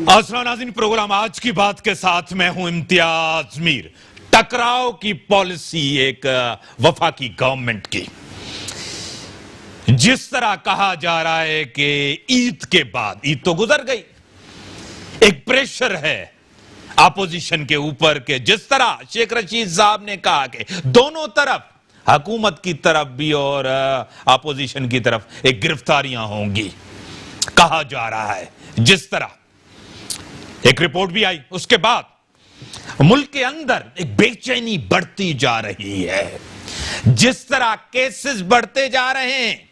अस्सलाम नाज़रीन, प्रोग्राम आज की बात के साथ मैं हूं इम्तियाज मीर। टकराव की पॉलिसी एक वफाकी गवर्नमेंट की, जिस तरह कहा जा रहा है कि ईद के बाद, ईद तो गुजर गई, एक प्रेशर है अपोजिशन के ऊपर के, जिस तरह शेख रशीद साहब ने कहा कि दोनों तरफ, हुकूमत की तरफ भी और अपोजिशन की तरफ एक गिरफ्तारियां होंगी, कहा जा रहा है। जिस तरह एक रिपोर्ट भी आई, उसके बाद मुल्क के अंदर एक बेचैनी बढ़ती जा रही है। जिस तरह केसेस बढ़ते जा रहे हैं,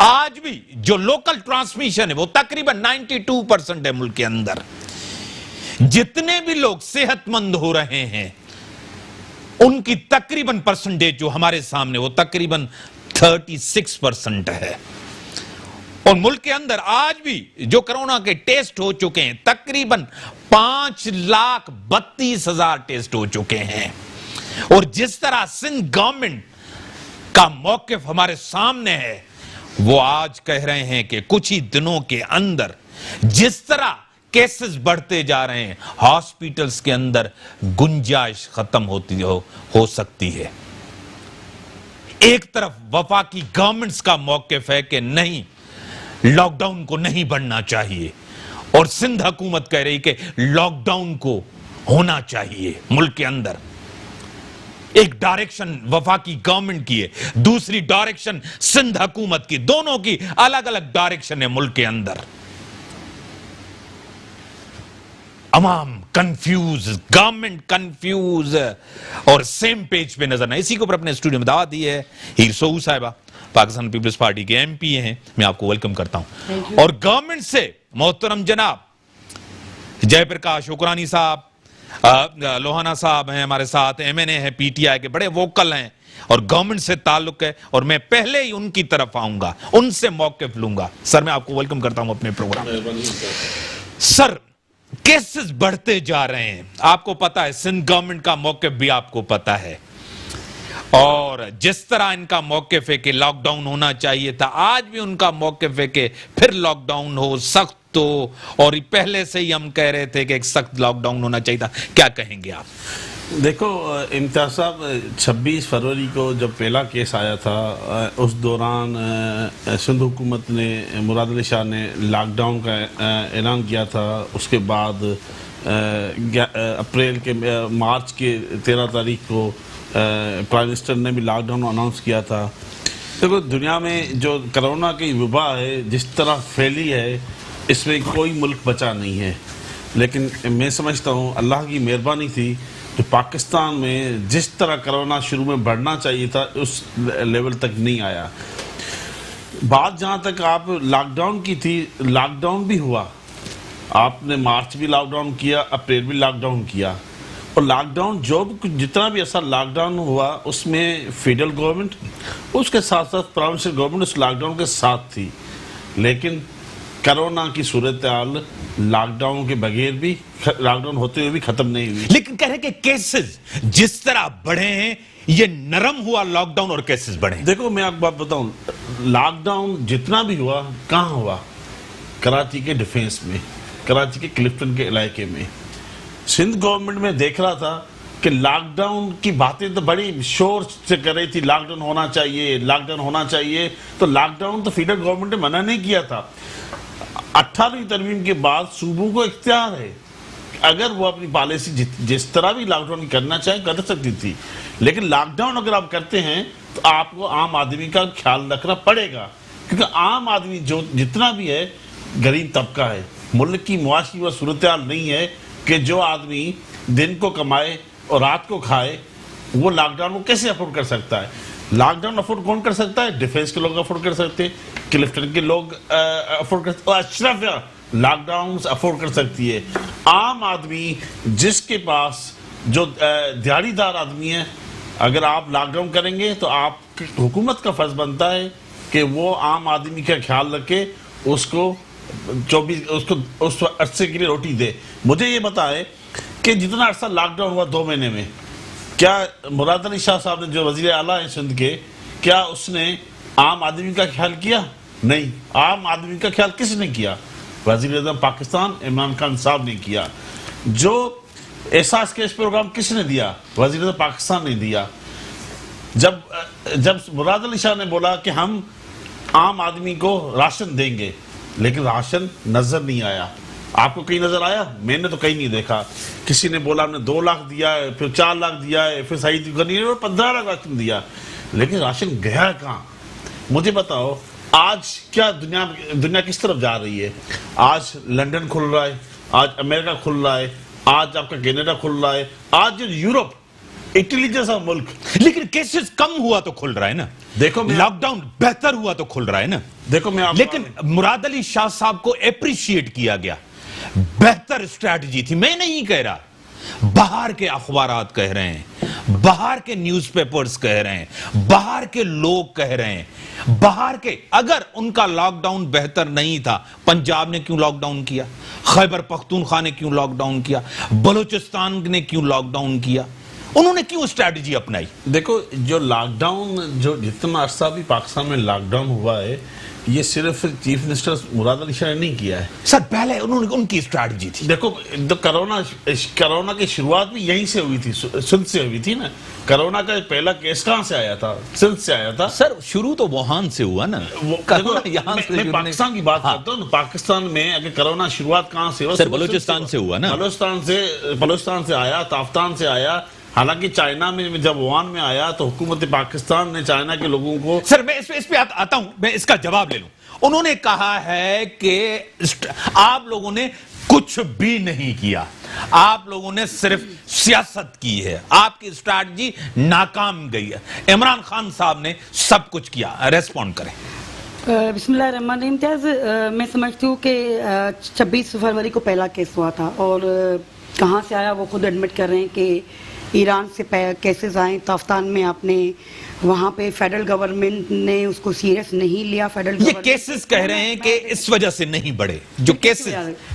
आज भी जो लोकल ट्रांसमिशन है वो तकरीबन 92% है मुल्क के अंदर। जितने भी लोग सेहतमंद हो रहे हैं उनकी तकरीबन परसेंटेज जो हमारे सामने वो तकरीबन 36% है। और मुल्क के अंदर आज भी जो कोरोना के टेस्ट हो चुके हैं तकरीबन 5,32,000 टेस्ट हो चुके हैं। और जिस तरह सिंध गवर्नमेंट का मौकिफ हमारे सामने है, वो आज कह रहे हैं कि कुछ ही दिनों के अंदर जिस तरह केसेस बढ़ते जा रहे हैं, हॉस्पिटल्स के अंदर गुंजाइश खत्म हो सकती है। एक तरफ वफाकी गवर्नमेंट्स का मौकिफ है कि नहीं, लॉकडाउन को नहीं बढ़ना चाहिए, और सिंध हुकूमत कह रही कि लॉकडाउन को होना चाहिए। मुल्क के अंदर एक डायरेक्शन वफाकी गवर्नमेंट की है, दूसरी डायरेक्शन सिंध हुकूमत की, दोनों की अलग अलग डायरेक्शन है मुल्क के अंदर। अवाम कंफ्यूज, गवर्नमेंट कंफ्यूज और सेम पेज पे नजर नहीं। इसी को अपने स्टूडियो में दावत दी है हीर सोऊ साहिबा, पाकिस्तान पीपल्स पार्टी के एमपी हैं। मैं आपको वेलकम करता हूं। और गवर्नमेंट से मोहतरम जनाब जयप्रकाश शुक्रानी साहब, लोहाना साहब हैं हमारे साथ, एमएनए है, पीटीआई के बड़े वोकल हैं और गवर्नमेंट से ताल्लुक है, और मैं पहले ही उनकी तरफ आऊंगा, उनसे मौकिफ लूंगा। सर, मैं आपको वेलकम करता हूं अपने प्रोग्राम में। सर, केसेस बढ़ते जा रहे हैं, आपको पता है, सिंध गवर्नमेंट का मौकिफ भी आपको पता है, और जिस तरह इनका मौकिफ है कि लॉकडाउन होना चाहिए था, आज भी उनका मौकिफ है कि फिर लॉकडाउन हो, सख्त हो, और पहले से ही हम कह रहे थे कि एक सख्त लॉकडाउन होना चाहिए था। क्या कहेंगे आप? देखो इम्तियाज साहब, 26 फरवरी को जब पहला केस आया था, उस दौरान सिंध हुकूमत ने, मुराद अली शाह ने लॉकडाउन का ऐलान किया था। उसके बाद अप्रैल के मार्च के 13 तारीख को प्राइम मिनिस्टर ने भी लॉकडाउन अनाउंस किया था। देखो, दुनिया में जो कोरोना की वबा है जिस तरह फैली है, इसमें कोई मुल्क बचा नहीं है। लेकिन मैं समझता हूँ अल्लाह की मेहरबानी थी, तो पाकिस्तान में जिस तरह कोरोना शुरू में बढ़ना चाहिए था उस लेवल तक नहीं आया। बात जहाँ तक आप लॉकडाउन की थी, लॉकडाउन भी हुआ, आपने मार्च भी लॉकडाउन किया, अप्रैल भी लॉकडाउन किया, और लॉकडाउन जो जितना भी ऐसा लॉकडाउन हुआ उसमें फेडरल गवर्नमेंट, उसके साथ साथ प्रोविंशियल गवर्नमेंट उस लॉकडाउन के साथ थी। लेकिन कोरोना की सूरत हाल लॉकडाउन के बगैर भी, लॉकडाउन होते हुए भी खत्म नहीं हुई। लेकिन कह रहे कि केसेस जिस तरह बढ़े हैं, ये नरम हुआ लॉकडाउन और केसेस बढ़े। देखो, मैं आपको बात बताऊं, लॉकडाउन जितना भी हुआ, कहाँ हुआ? कराची के डिफेंस में, कराची के क्लिफ्टन के इलाके में। सिंध गवर्नमेंट में देख रहा था कि लॉकडाउन की बातें तो बड़ी शोर से कर रही थी, लॉकडाउन होना चाहिए, लॉकडाउन होना चाहिए। तो लॉकडाउन तो फेडरल गवर्नमेंट ने मना नहीं किया था। 18वीं तरमीम के बाद सूबों को इख्तियार है, अगर वो अपनी पॉलिसी जिस तरह भी लॉकडाउन करना चाहे कर सकती थी। लेकिन लॉकडाउन अगर आप करते हैं तो आपको आम आदमी का ख्याल रखना पड़ेगा, क्योंकि आम आदमी जो जितना भी है गरीब तबका है। मुल्क की मुआशी वह सूरत हाल नहीं है कि जो आदमी दिन को कमाए और रात को खाए, वो लॉकडाउन को कैसे अफोर्ड कर सकता है? लॉकडाउन अफोर्ड कौन कर सकता है? डिफेंस के लोग अफोर्ड कर सकते हैं, क्लिफ्टन के लोग अफोर्ड कर सकते हैं, अशरफ लॉकडाउन अफोर्ड कर सकती है। आम आदमी जिसके पास जो दिहाड़ीदार आदमी है, अगर आप लॉकडाउन करेंगे तो आप हुकूमत का फर्ज बनता है कि वो आम आदमी का ख्याल रखे, उसको उस अरसे के लिए रोटी दे। मुझे ये बताए कि जितना अरसा लॉकडाउन हुआ 2 महीने में, क्या मुराद अली शाह साहब ने, जो वजीर आला है सिंध के, क्या उसने आम आदमी का ख्याल किया? नहीं। आम आदमी का ख्याल किसने किया? वजीर आज़म पाकिस्तान इमरान खान साहब ने किया। जो एहसास कैश प्रोग्राम किसने दिया? वजीर आज़म पाकिस्तान ने दिया। जब मुराद अली शाह ने बोला कि हम आम आदमी को राशन देंगे, लेकिन राशन नजर नहीं आया। आपको कहीं नजर आया? मैंने तो कहीं नहीं देखा। किसी ने बोला हमने 2 लाख दिया है, फिर 4 लाख दिया है, फिर सही 15 लाख राशन दिया, लेकिन राशन गया कहाँ? मुझे बताओ, आज क्या दुनिया किस तरफ जा रही है? आज लंदन खुल रहा है, आज अमेरिका खुल रहा है, आज आपका कनाडा खुल रहा है, आज यूरोप, इटली जैसा मुल्क। लेकिन केसेस कम हुआ तो खुल रहा है ना। देखो, लॉकडाउन बेहतर हुआ तो खुल रहा है ना। देखो लेकिन मुराद अली शाह साहब को एप्रिशिएट किया गया, बेहतर स्ट्रैटेजी थी। मैं नहीं कह रहा, बाहर के अखबारात कह रहे हैं, बाहर के न्यूज़पेपर्स कह रहे हैं, बाहर के लोग कह रहे हैं, बाहर के। अगर उनका लॉकडाउन बेहतर नहीं था, पंजाब ने क्यों लॉकडाउन किया? खैबर पख्तूनख्वा ने क्यों लॉकडाउन किया? बलूचिस्तान ने क्यों लॉकडाउन किया? उन्होंने क्यों स्ट्रैटेजी अपनाई? देखो, जो लॉकडाउन, जो जितना अरसा भी पाकिस्तान में लॉकडाउन हुआ है, ये सिर्फ चीफ मिनिस्टर मुराद अली शाह ने नहीं किया है सर। पहले उनकी स्ट्रैटेजी थी। देखो, तो कोरोना की शुरुआत भी यहीं से हुई थी, सिंध से हुई थी ना। कोरोना का पहला केस कहां से आया था? सिंध से आया था। सर, शुरू तो वुहान से हुआ ना। मैं पाकिस्तान की बात करता हूँ। पाकिस्तान में अगर कोरोना शुरुआत कहां से हुआ? सर, बलूचिस्तान से हुआ ना। बलूचिस्तान से आया, ताफ्तान से आया। हालांकि चाइना में जब वुहान में आया तो हुकूमत पाकिस्तान ने चाइना के लोगों को। सर, मैं इस पे आता हूं, मैं इसका जवाब ले लूं। उन्होंने कहा है कि आप लोगों ने कुछ भी नहीं किया, आप लोगों ने सिर्फ सियासत की है, आपकी स्ट्रैटेजी नाकाम गई है। इमरान खान साहब ने सब कुछ किया। रेस्पॉन्ड करें। बिस्मिल्लाहिर्रहमानिर्रहीम। मैं समझती हूँ कि 26 फरवरी को पहला केस हुआ था, और कहाँ से आया वो खुद एडमिट कर रहे हैं कि ईरान से केसेस आए। ताफ्तान में आपने वहाँ पे फेडरल गवर्नमेंट ने उसको सीरियस नहीं लिया। ये केसेस कह रहे हैं कि इस वजह से नहीं बढ़े जो केसेस।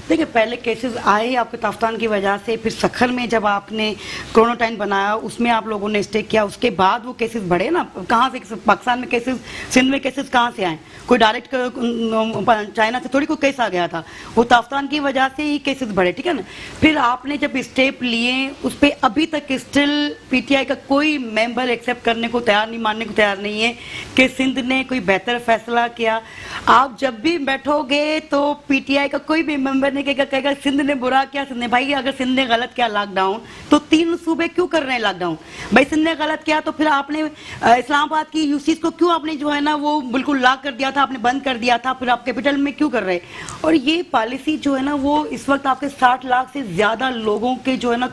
देखिए, पहले केसेस आए आपके ताफ्तान की वजह से, फिर सखर में जब आपने क्वारंटाइन बनाया उसमें आप लोगों ने स्टे किया, उसके बाद वो केसेस बढ़े ना। कहाँ से पाकिस्तान में केसेस, सिंध में केसेस कहाँ से आए? कोई डायरेक्ट चाइना से थोड़ी कोई केस आ गया था, वो ताफ्तान की वजह से ही केसेस बढ़े, ठीक है ना। फिर आपने जब स्टेप लिए, उस पर अभी तक स्टिल पीटीआई का कोई मेंबर एक्सेप्ट करने को तैयार नहीं, मानने को तैयार नहीं है कि सिंध ने कोई बेहतर फैसला किया। आप जब भी बैठोगे तो पीटीआई का कोई भी मेंबर नहीं कहेगा सिंध ने बुरा किया। सिंध ने, भाई अगर सिंध ने गलत किया लॉकडाउन, तो 3 सूबे क्यों कर रहे हैं लॉकडाउन? भाई सिंध ने गलत किया तो फिर आपने इस्लामाबाद की यूसीज को क्यों आपने जो है ना वो बिल्कुल लॉक कर दिया था, आपने बंद कर दिया था, फिर आप कैपिटल में क्यों कर रहे? और ये पॉलिसी जो है ना वो इस वक्त आपके 60 लाख से ज्यादा लोगों के जो है ना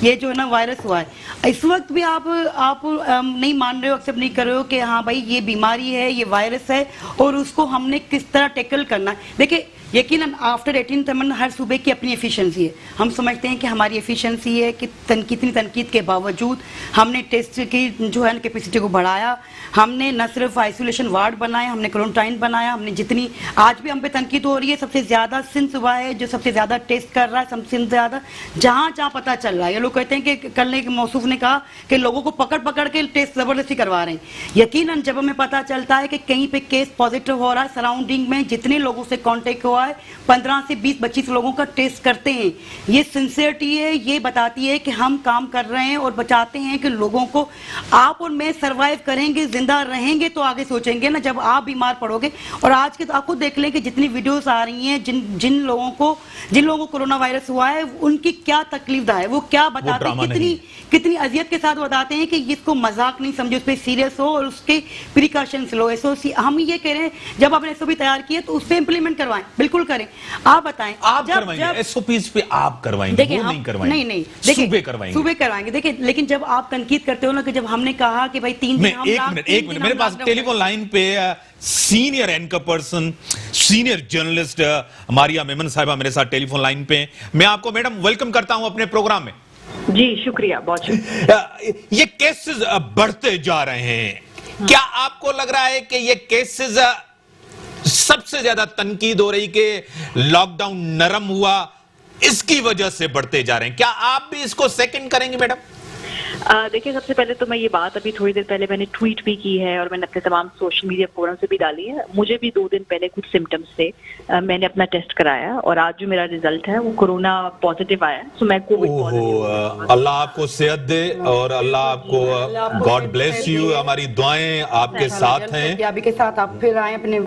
ये जो है ना वायरस हुआ है। इस वक्त भी आप नहीं मान रहे हो, एक्सेप्ट नहीं कर रहे हो कि हाँ भाई ये बीमारी है, ये वायरस है, और उसको हमने किस तरह टैकल करना है। देखिए, यकीनन आफ्टर 18th अमेंडमेंट हर सूबे की अपनी एफिशिएंसी है। हम समझते हैं कि हमारी एफिशिएंसी है कि कितनी तनकीद के बावजूद हमने टेस्ट की जो है कैपेसिटी को बढ़ाया। हमने न सिर्फ आइसोलेशन वार्ड बनाए, हमने क्वारंटाइन बनाया। हमने जितनी आज भी हम पे तनकीद हो रही है, सबसे ज्यादा सिंध सूबा है जो सबसे ज्यादा टेस्ट कर रहा है, सबसे ज्यादा जहां पता चल रहा है। ये लोग कहते हैं कि कल ने मौसूफ ने कहा कि लोगों को पकड़ के टेस्ट जबरदस्ती करवा रहे हैं। यकीनन जब हमें पता चलता है कि कहीं पे केस पॉजिटिव हो रहा है, सराउंडिंग में जितने लोगों से कॉन्टेक्ट हुआ है 15 से 20-25 लोगों का टेस्ट करते हैं। ये सिंसियरिटी है, ये बताती है कि हम काम कर रहे हैं और बचाते हैं कि लोगों को। आप और मैं सरवाइव करेंगे, जिंदा रहेंगे तो आगे सोचेंगे ना। जब आप बीमार पड़ोगे, और आज के तो आपको देख लें कि जितनी वीडियोस आ रही हैं, जिन लोगों को कोरोना वायरस हुआ है उनकी क्या तकलीफ है, वो क्या बताते हैं, कितनी अजियत के साथ बताते हैं कि इसको मजाक नहीं समझो, उस पर सीरियस हो और उसके प्रिकॉशंस लो। एसओसी हम ये कह रहे हैं, जब आपने एसओपी तैयार किए तो उस पर इंप्लीमेंट करवाएं, बिल्कुल करें। आप बताएं, आप करवाएंगे एसओपीज पे? आप करवाएंगे, वो नहीं करवाएंगे? नहीं, सूबे करवाएंगे। देखिए, लेकिन जब आप तनकीद करते हो ना कि जब हमने कहा कि भाई 3 दिन, एक मिनट मेरे पास टेलीफोन लाइन पे senior anchor person, senior journalist Maria Memon साहिबा मेरे साथ टेलीफोन लाइन पे। मैं आपको मैडम वेलकम करता हूं अपने प्रोग्राम में। जी शुक्रिया, बहुत शुक्रिया। ये केसेस बढ़ते जा रहे हैं, क्या आपको लग रहा है कि ये केसेस सबसे ज्यादा तनकीद हो रही कि लॉकडाउन नरम हुआ, इसकी वजह से बढ़ते जा रहे हैं? क्या आप भी इसको सेकंड करेंगे मैडम? देखिए, सबसे पहले तो मैं ये बात अभी थोड़ी देर पहले मैंने ट्वीट भी की है और मैंने अपने तमाम सोशल मीडिया फोरम से भी डाली है। मुझे भी 2 दिन पहले कुछ सिम्टम्स थे, मैंने अपना टेस्ट कराया और आज जो मेरा रिजल्ट है वो कोरोना पॉजिटिव आया। सो मैं कोविड पॉजिटिव। अल्लाह आपको सेहत दे और अल्लाह आपको, गॉड ब्लेस यू। हमारी दुआएं आपके साथ हैं। अभी के साथ आप फिर आए अपने।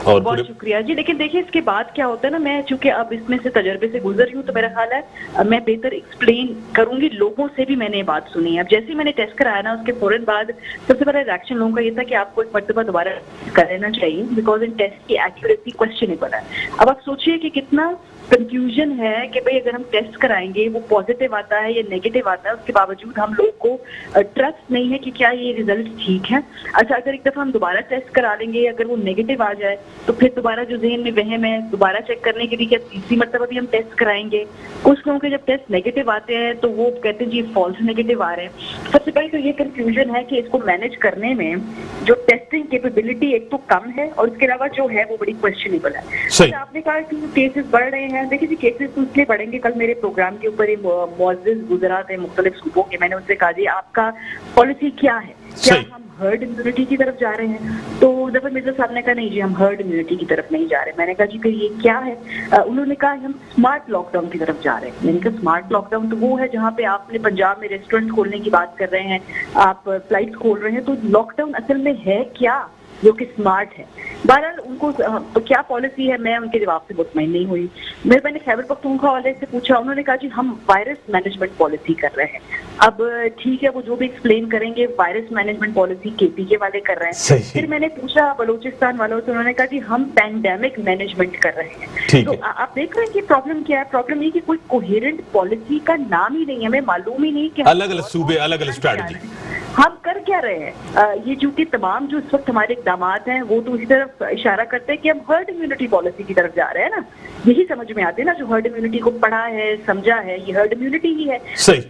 और बहुत शुक्रिया जी। लेकिन देखिए, इसके बाद क्या होता है ना, मैं चूंकि अब इसमें से तजर्बे से गुजर रही हूँ तो मेरा ख्याल है मैं बेहतर एक्सप्लेन करूंगी। लोगों से भी मैंने ये बात सुनी है। अब जैसे ही मैंने टेस्ट कराया ना, उसके फौरन बाद सबसे पहले रिएक्शन लोगों का ये था कि आपको एक मरतबा दोबारा कर लेना चाहिए, बिकॉज इन टेस्ट की एक्यूरेसी क्वेश्चनेबल है। अब आप सोचिए कि कितना कंफ्यूजन है कि भाई अगर हम टेस्ट कराएंगे वो पॉजिटिव आता है या नेगेटिव आता है, उसके बावजूद हम लोग को ट्रस्ट नहीं है कि क्या ये रिजल्ट ठीक है। अच्छा, अगर एक दफा हम दोबारा टेस्ट करा लेंगे, अगर वो नेगेटिव आ जाए तो फिर दोबारा जो जहन में वहम है दोबारा चेक करने के लिए क्या तीसरी मरतबा भी हम टेस्ट कराएंगे। कुछ लोगों के जब टेस्ट नेगेटिव आते हैं तो वो कहते हैं जी फॉल्स नेगेटिव आ रहे हैं। सबसे पहले तो ये कंफ्यूजन है कि इसको मैनेज करने में जो टेस्टिंग कैपेबिलिटी एक तो कम है और इसके अलावा जो है वो बड़ी क्वेश्चनेबल है। अच्छा, आपने कहा कि केसेस बढ़ रहे हैं। देखिए जी, केसेस तो इसलिए बढ़ेंगे। कल मेरे प्रोग्राम के ऊपर मुअज़्ज़िज़ गुज़रा थे मुख्तलिफ सूबों के। मैंने उनसे कहा जी आपका पॉलिसी क्या है, क्या हम हर्ड इम्यूनिटी की तरफ जा रहे हैं? तो जफर मिर्जा साहब ने कहा नहीं जी, हम हर्ड इम्यूनिटी की तरफ नहीं जा रहे। मैंने कहा जी फिर ये क्या है? उन्होंने कहा हम स्मार्ट लॉकडाउन की तरफ जा रहे हैं। मैंने कहा स्मार्ट लॉकडाउन तो वो है जहाँ पे आपने पंजाब में रेस्टोरेंट खोलने की बात कर रहे हैं, आप फ्लाइट खोल रहे हैं। तो लॉकडाउन असल में है क्या जो कि स्मार्ट है? बहरहाल उनको तो क्या पॉलिसी है, मैं उनके जवाब से मुतमईन नहीं हुई। मैंने खैबर पख्तूनख्वा वाले से पूछा, उन्होंने कहा जी हम वायरस मैनेजमेंट पॉलिसी कर रहे हैं। अब ठीक है, वो जो भी एक्सप्लेन करेंगे, वायरस मैनेजमेंट पॉलिसी केपीके वाले कर रहे हैं। फिर मैंने पूछा बलूचिस्तान वालों से, उन्होंने कहा जी हम पैंडेमिक मैनेजमेंट कर रहे हैं। तो आप देख रहे हैं कि प्रॉब्लम क्या है। प्रॉब्लम ये कि कोई कोहेरेंट पॉलिसी का नाम ही नहीं है, हमें मालूम ही नहीं कि अलग अलग सूबे अलग अलग स्ट्रैटेजी हम कर क्या रहे हैं। ये चूंकि तमाम जो इस वक्त हमारे इक़दाम हैं वो तो इसी तरफ इशारा करते हैं कि हम हर्ड इम्यूनिटी पॉलिसी की तरफ जा रहे हैं ना। यही समझ में आते हैं ना, जो हर्ड इम्यूनिटी को पढ़ा है समझा है, ये हर्ड इम्यूनिटी ही है।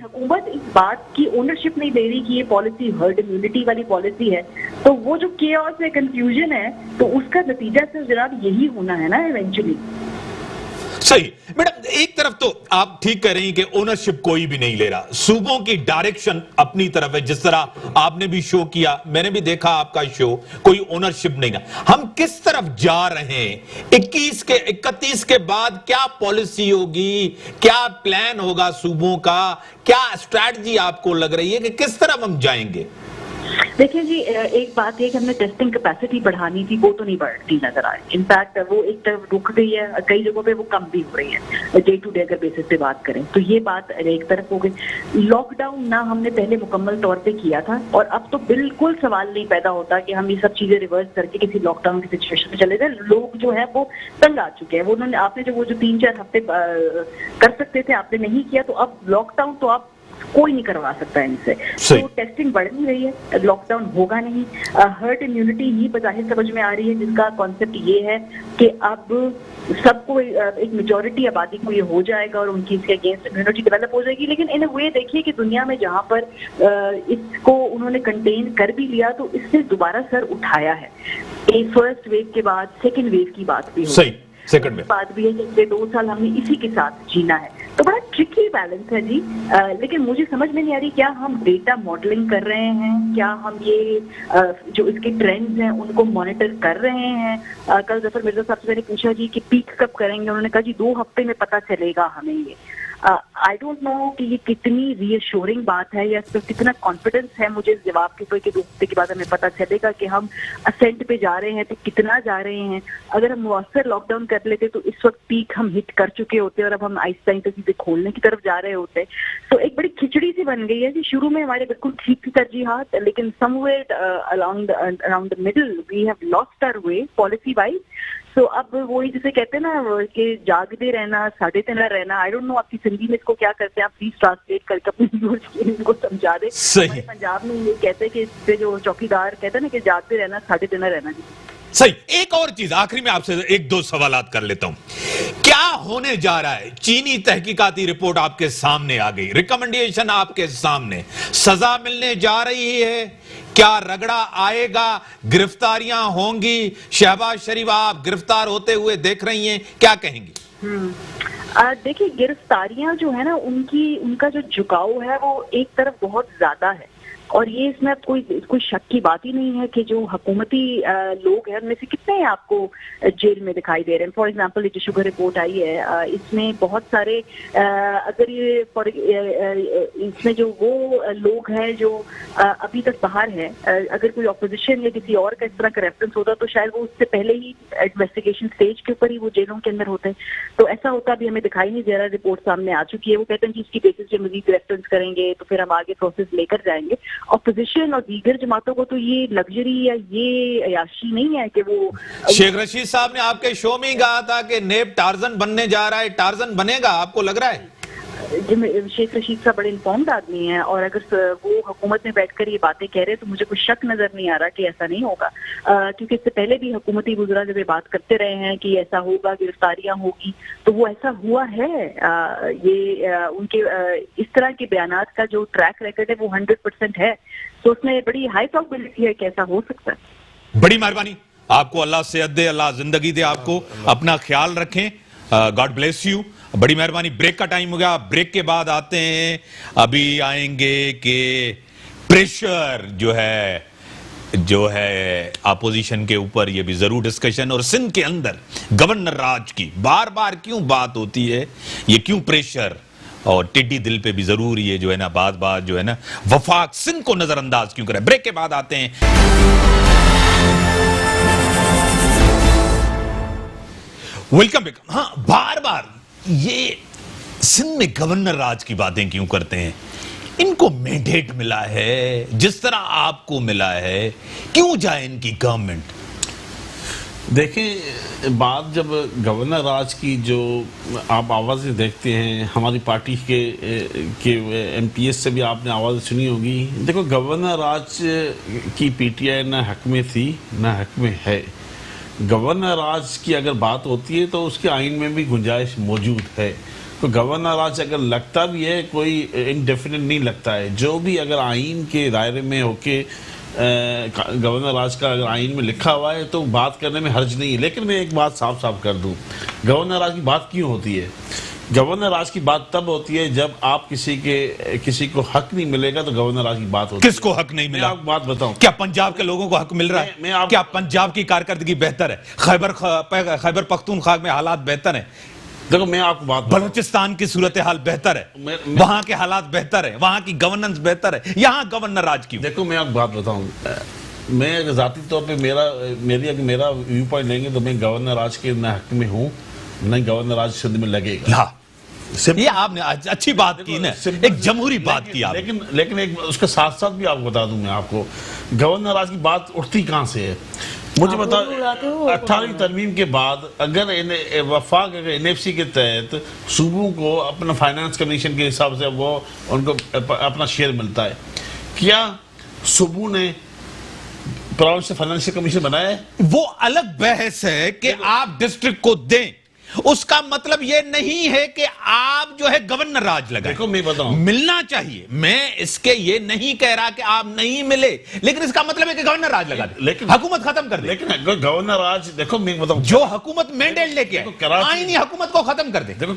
हुकूमत इस बात की ओनरशिप नहीं दे रही कि ये पॉलिसी हर्ड इम्यूनिटी वाली पॉलिसी है, तो वो जो केओस है, कंफ्यूजन है, तो उसका नतीजा सिर्फ जनाब यही होना है ना इवेंचुअली। सही मैडम, एक तरफ तो आप ठीक कह रही हैं कि ओनरशिप कोई भी नहीं ले रहा, सूबों की डायरेक्शन अपनी तरफ है। जिस तरह आपने भी शो किया, मैंने भी देखा आपका शो, कोई ओनरशिप नहीं है। हम किस तरफ जा रहे हैं? 31 के बाद क्या पॉलिसी होगी, क्या प्लान होगा सूबों का, क्या स्ट्रैटेजी आपको लग रही है कि किस तरफ हम जाएंगे? देखिए जी, एक बात है कि हमने टेस्टिंग कैपेसिटी बढ़ानी थी, वो तो नहीं बढ़ती नजर आए। इनफैक्ट वो एक तरफ रुक गई है, कई जगहों पे वो कम भी हो रही है। डे टू डे अगर बेसिस पे बात करें तो ये बात एक तरफ हो गई। लॉकडाउन ना हमने पहले मुकम्मल तौर पे किया था और अब तो बिल्कुल सवाल नहीं पैदा होता कि हम ये सब चीजें रिवर्स करके किसी लॉकडाउन की सिचुएशन में चले जाए। लोग जो है वो तंग आ चुके हैं। वो उन्होंने आपने जो 3-4 हफ्ते कर सकते थे, आपने नहीं किया, तो अब लॉकडाउन तो आप कोई नहीं करवा सकता है इनसे। तो टेस्टिंग बढ़ नहीं रही है, लॉकडाउन होगा नहीं। हर्ड इम्यूनिटी ही बजाहिर समझ में आ रही है, जिसका कॉन्सेप्ट ये है कि अब सबको एक मेजॉरिटी आबादी को ये हो जाएगा और उनकी इसके अगेंस्ट इम्यूनिटी डेवलप हो जाएगी। लेकिन इन वे देखिए कि दुनिया में जहां पर इसको उन्होंने कंटेन कर भी लिया तो इससे दोबारा सर उठाया है। एक फर्स्ट वेव के बाद सेकेंड वेव की बात भी हो, सेकंड में बात भी है कि 2 साल हमने इसी के साथ जीना है। तो बड़ा ट्रिकी बैलेंस है जी। लेकिन मुझे समझ में नहीं आ रही, क्या हम डेटा मॉडलिंग कर रहे हैं, क्या हम ये जो इसके ट्रेंड्स हैं उनको मॉनिटर कर रहे हैं। कल जफर मिर्जा साहब से मैंने पूछा जी कि पीक कब करेंगे, उन्होंने कहा जी 2 हफ्ते में पता चलेगा हमें ये। आई डोंट नो कि ये कितनी रीअश्योरिंग बात है या इस पर कितना कॉन्फिडेंस है मुझे इस जवाब के ऊपर कि 2 हफ्ते के बाद हमें पता चलेगा कि हम असेंट पे जा रहे हैं तो कितना जा रहे हैं। अगर हम मुअस्सर लॉकडाउन कर लेते तो इस वक्त पीक हम हिट कर चुके होते और अब हम आहिस्ता आहिस्ता सीधे खोलने की तरफ जा रहे होते। तो एक बड़ी खिचड़ी सी बन गई है जी। शुरू में हमारे बिल्कुल ठीक थी तरजीहात, लेकिन somewhere around the middle we have lost our way policy wise. तो अब वही जिसे कहते हैं ना कि जागते रहना, साढ़े तेना रहना। आई डोंट नो आपकी सिंधी में इसको क्या करते हैं, आप प्लीज ट्रांसलेट करके अपने व्यूअर्स के इनको समझा दे। सही। पंजाब में ये कहते हैं कि इस पे जो चौकीदार कहते हैं ना कि जागते रहना, साढ़े तेना रहना जी। सही। एक और चीज आखिरी में आपसे 1-2 सवालात कर लेता हूं। क्या होने जा रहा है? चीनी तहकीकाती रिपोर्ट आपके सामने आ गई, रिकमेंडेशन आपके सामने, सजा मिलने जा रही है क्या रगड़ा आएगा, गिरफ्तारियां होंगी? शहबाज शरीफ आप गिरफ्तार होते हुए देख रही हैं, क्या कहेंगी? देखिए, गिरफ्तारियां जो है ना, उनका जो झुकाव है वो एक तरफ बहुत ज्यादा है, और ये इसमें अब कोई शक की बात ही नहीं है कि जो हुकूमती लोग हैं उनमें से कितने आपको जेल में दिखाई दे रहे हैं। फॉर एग्जांपल ये जो शुगर रिपोर्ट आई है, इसमें बहुत सारे अगर इसमें जो वो लोग हैं जो अभी तक बाहर हैं, अगर कोई ऑपोजिशन या किसी और का इस तरह का रेफरेंस होता तो शायद वो उससे पहले ही इन्वेस्टिगेशन स्टेज के ऊपर ही वो जेलों के अंदर होते हैं। तो ऐसा होता अभी हमें दिखाई नहीं दे रहा। रिपोर्ट सामने आ चुकी है, वो कहते हैं कि इसकी बेसिस पे मजीद रेफरेंस करेंगे तो फिर हम आगे प्रोसेस लेकर जाएंगे। ऑपोजिशन और दीगर जमातों को तो ये लग्जरी या ये अयाशी नहीं है कि वो शेख रशीद साहब ने आपके शो में ही कहा था कि नेब टार्जन बनने जा रहा है, टार्जन बनेगा, आपको लग रहा है? शेख रशीद साहब बड़े इन्फॉर्म्ड आदमी हैं, और अगर वो हुकूमत में बैठकर ये बातें कह रहे हैं तो मुझे कोई शक नजर नहीं आ रहा कि ऐसा नहीं होगा, क्योंकि इससे पहले भी हुकूमती वुज़रा जब ये बात करते रहे हैं कि ऐसा होगा, गिरफ्तारियां होगी, तो वो ऐसा हुआ है। उनके इस तरह के बयानात का जो ट्रैक रिकॉर्ड है वो 100% है, तो उसमें बड़ी हाई प्रोबेबिलिटी है कि ऐसा हो सकता है। बड़ी मेहरबानी, आपको अल्लाह सेहत दे, अल्लाह जिंदगी दे, आपको अपना ख्याल रखें, गॉड ब्लेस यू। बड़ी मेहरबानी। ब्रेक का टाइम हो गया, ब्रेक के बाद आते हैं, अभी आएंगे कि प्रेशर जो है अपोजिशन के ऊपर, ये भी जरूर डिस्कशन, और सिंध के अंदर गवर्नर राज की बार बार क्यों बात होती है, ये क्यों प्रेशर और टिड्डी दिल पे भी जरूर ये जो है ना बात जो है ना वफाक सिंध को नजरअंदाज क्यों करे। ब्रेक के बाद आते हैं। Welcome back. हाँ, बार बार ये सिंध में गवर्नर राज की बातें क्यों करते हैं? इनको मैंडेट मिला है जिस तरह आपको मिला है, क्यों जाए इनकी गवर्नमेंट? देखें, बात जब गवर्नर राज की जो आप आवाज़ें देखते हैं, हमारी पार्टी के एमपीएस से भी आपने आवाज़ सुनी होगी। देखो, गवर्नर राज की पीटीआई ना हक में थी ना हक में है। गवर्नर राज की अगर बात होती है तो उसके आइन में भी गुंजाइश मौजूद है। तो गवर्नर राज अगर लगता भी है, कोई इनडेफिनेट नहीं लगता है। जो भी अगर आइन के दायरे में होके गवर्नर राज का अगर आइन में लिखा हुआ है तो बात करने में हर्ज नहीं है। लेकिन मैं एक बात साफ साफ कर दूं, गवर्नर राज की बात क्यों होती है? गवर्नर राज की बात तब होती है जब आप किसी को हक नहीं मिलेगा तो गवर्नर राज की बात होती है। किसको हक नहीं मिला? मैं आपको बात बताऊं, क्या पंजाब के लोगों को हक मिल रहा है? क्या पंजाब की कारकर्दगी बेहतर है? खैबर पख्तूनख्वा में हालात बेहतर है? देखो, मैं आपको बात, बलूचिस्तान की सूरत हाल बेहतर है, वहां के हालात बेहतर है, वहां की गवर्नेंस बेहतर है, यहां गवर्नर राज की। देखो, मैं आपको बात बताऊं, मैं अगर जाती तौर पे मेरा व्यू पॉइंट लेंगे तो मैं गवर्नर राज के न हक में हूं, नहीं गवर्नर राज सिंध में लगेगा। ये आपने अच्छी बात की ना, एक जमहूरी बात की आपने। लेकिन एक उसके साथ साथ भी आपको बता दूं, मैं आपको गवर्नर राज की बात उठती कहां से है मुझे बता। 18वीं तरमीम के बाद अगर वफाक एनएफसी के तहत सूबों को अपना फाइनेंस कमीशन के हिसाब से वो उनको अपना शेयर मिलता है, क्या सूबों ने प्रोविंस फाइनेंशियल कमीशन बनाया है? वो अलग बहस है कि आप डिस्ट्रिक्ट को दें, उसका मतलब ये नहीं है कि आप जो है गवर्नर राज लगाएं। देखो, मैं बताऊं, मिलना चाहिए, मैं इसके ये नहीं कह रहा कि आप नहीं मिले, लेकिन इसका मतलब है कि गवर्नर राज लगा दे, लेकिन हुकूमत खत्म कर दे। लेकिन गवर्नर राज, देखो मैं बताऊं, जो हुकूमत मैंडेट लेके आईनी हुकूमत को खत्म कर दे। देखो,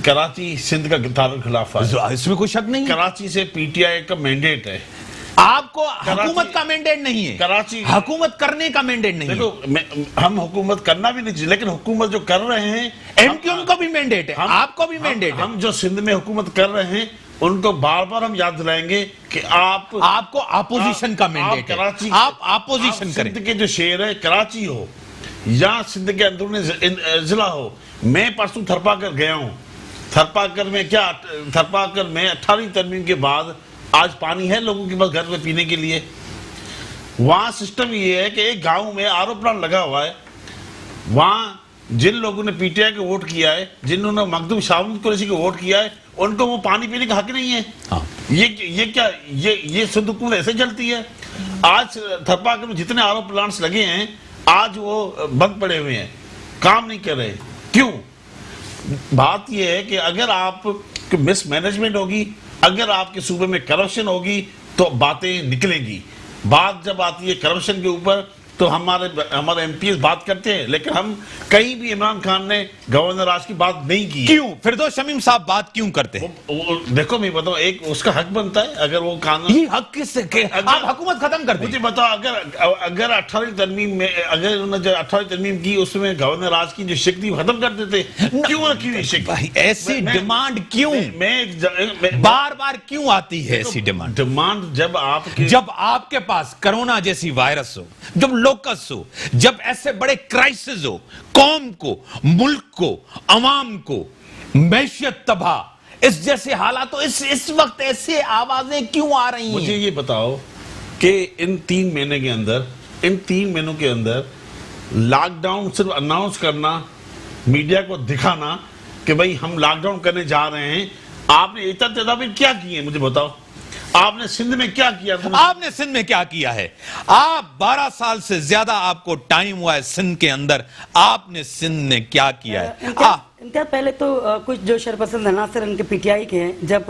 कराची सिंध का दारुल खिलाफा है, इसमें कोई शक नहीं। कराची से पीटीआई का मैंडेट है, आपको हुकूमत का मैंडेट नहीं है। कराची हुकूमत करने का मैंडेट नहीं है। देखो, हम हुकूमत करना भी नहीं चाहिए, लेकिन हुकूमत जो कर रहे हैं, एमक्यूएम को भी मैंडेट है, आपको भी मैंडेट है। हम जो सिंध में हुकूमत कर रहे हैं उनको बार बार हम याद दिलाएंगे कि आपको अपोजिशन का मैंडेट है, आप अपोजिशन करें। सिंध के जो शहर है, कराची हो या सिंध के अंदरूनी जिला हो, मैं परसों थरपाकर गया हूँ। थरपाकर में 18वीं तरमीम के बाद आज पानी है लोगों के पास घर में पीने के लिए। वहां सिस्टम ये है कि एक गांव में आरओ प्लांट लगा हुआ है, वहां जिन लोगों ने पीटीआई को वोट किया है, जिन्होंने मखदूम शाहमूद कुरैशी को वोट किया है, उनको वो पानी पीने का हक नहीं है। ये क्या ये सिंध हुकूमत ऐसे चलती है? आज थरपाकर में जितने आरओ प्लांट्स लगे हैं आज वो बंद पड़े हुए हैं, काम नहीं कर रहे। क्यों? बात यह है कि अगर आप मिसमैनेजमेंट होगी, अगर आपके सूबे में करप्शन होगी तो बातें निकलेंगी। बात जब आती है करप्शन के ऊपर तो हमारे एमपीएस बात करते हैं, लेकिन हम कहीं भी इमरान खान ने गवर्नर राज की बात नहीं की है। क्यों फिरदौस शमीम साहब बात क्यों करते हैं? देखो मैं बताऊं, एक उसका हक बनता है, अगर वो कानून ये हक किससे आप हुकूमत खत्म कर मुझे दें। बताओ, अगर 18वीं तरमीम में अगर उन्होंने जो 18वीं तरमीम की उसमें गवर्नर राज की जो शिक थी वो खत्म कर देते, क्यों रखी थी शिक? भाई ऐसी डिमांड क्यों मैं बार बार क्यों आती है? ऐसी डिमांड जब आपके पास कोरोना जैसी वायरस हो, जब लोकस हो, जब ऐसे बड़े क्राइसिस हो, कौम को, मुल्क को, अवाम को, मैशियत तबाह, इस जैसे हालात, तो इस वक्त ऐसे आवाजें क्यों आ रही हैं? मुझे ये बताओ कि इन 3 महीनों के अंदर लॉकडाउन सिर्फ अनाउंस करना, मीडिया को दिखाना कि भाई हम लॉकडाउन करने जा रहे हैं, आपने इतना तदाबीर क्या की है? मुझे बताओ, आपने सिंध में क्या किया? आपने सिंध में क्या किया है? आप 12 साल से ज्यादा आपको टाइम हुआ है सिंध के अंदर, आपने सिंध में क्या किया है? पहले तो कुछ जो शरपसंद अनासर उनके पीटीआई के हैं, जब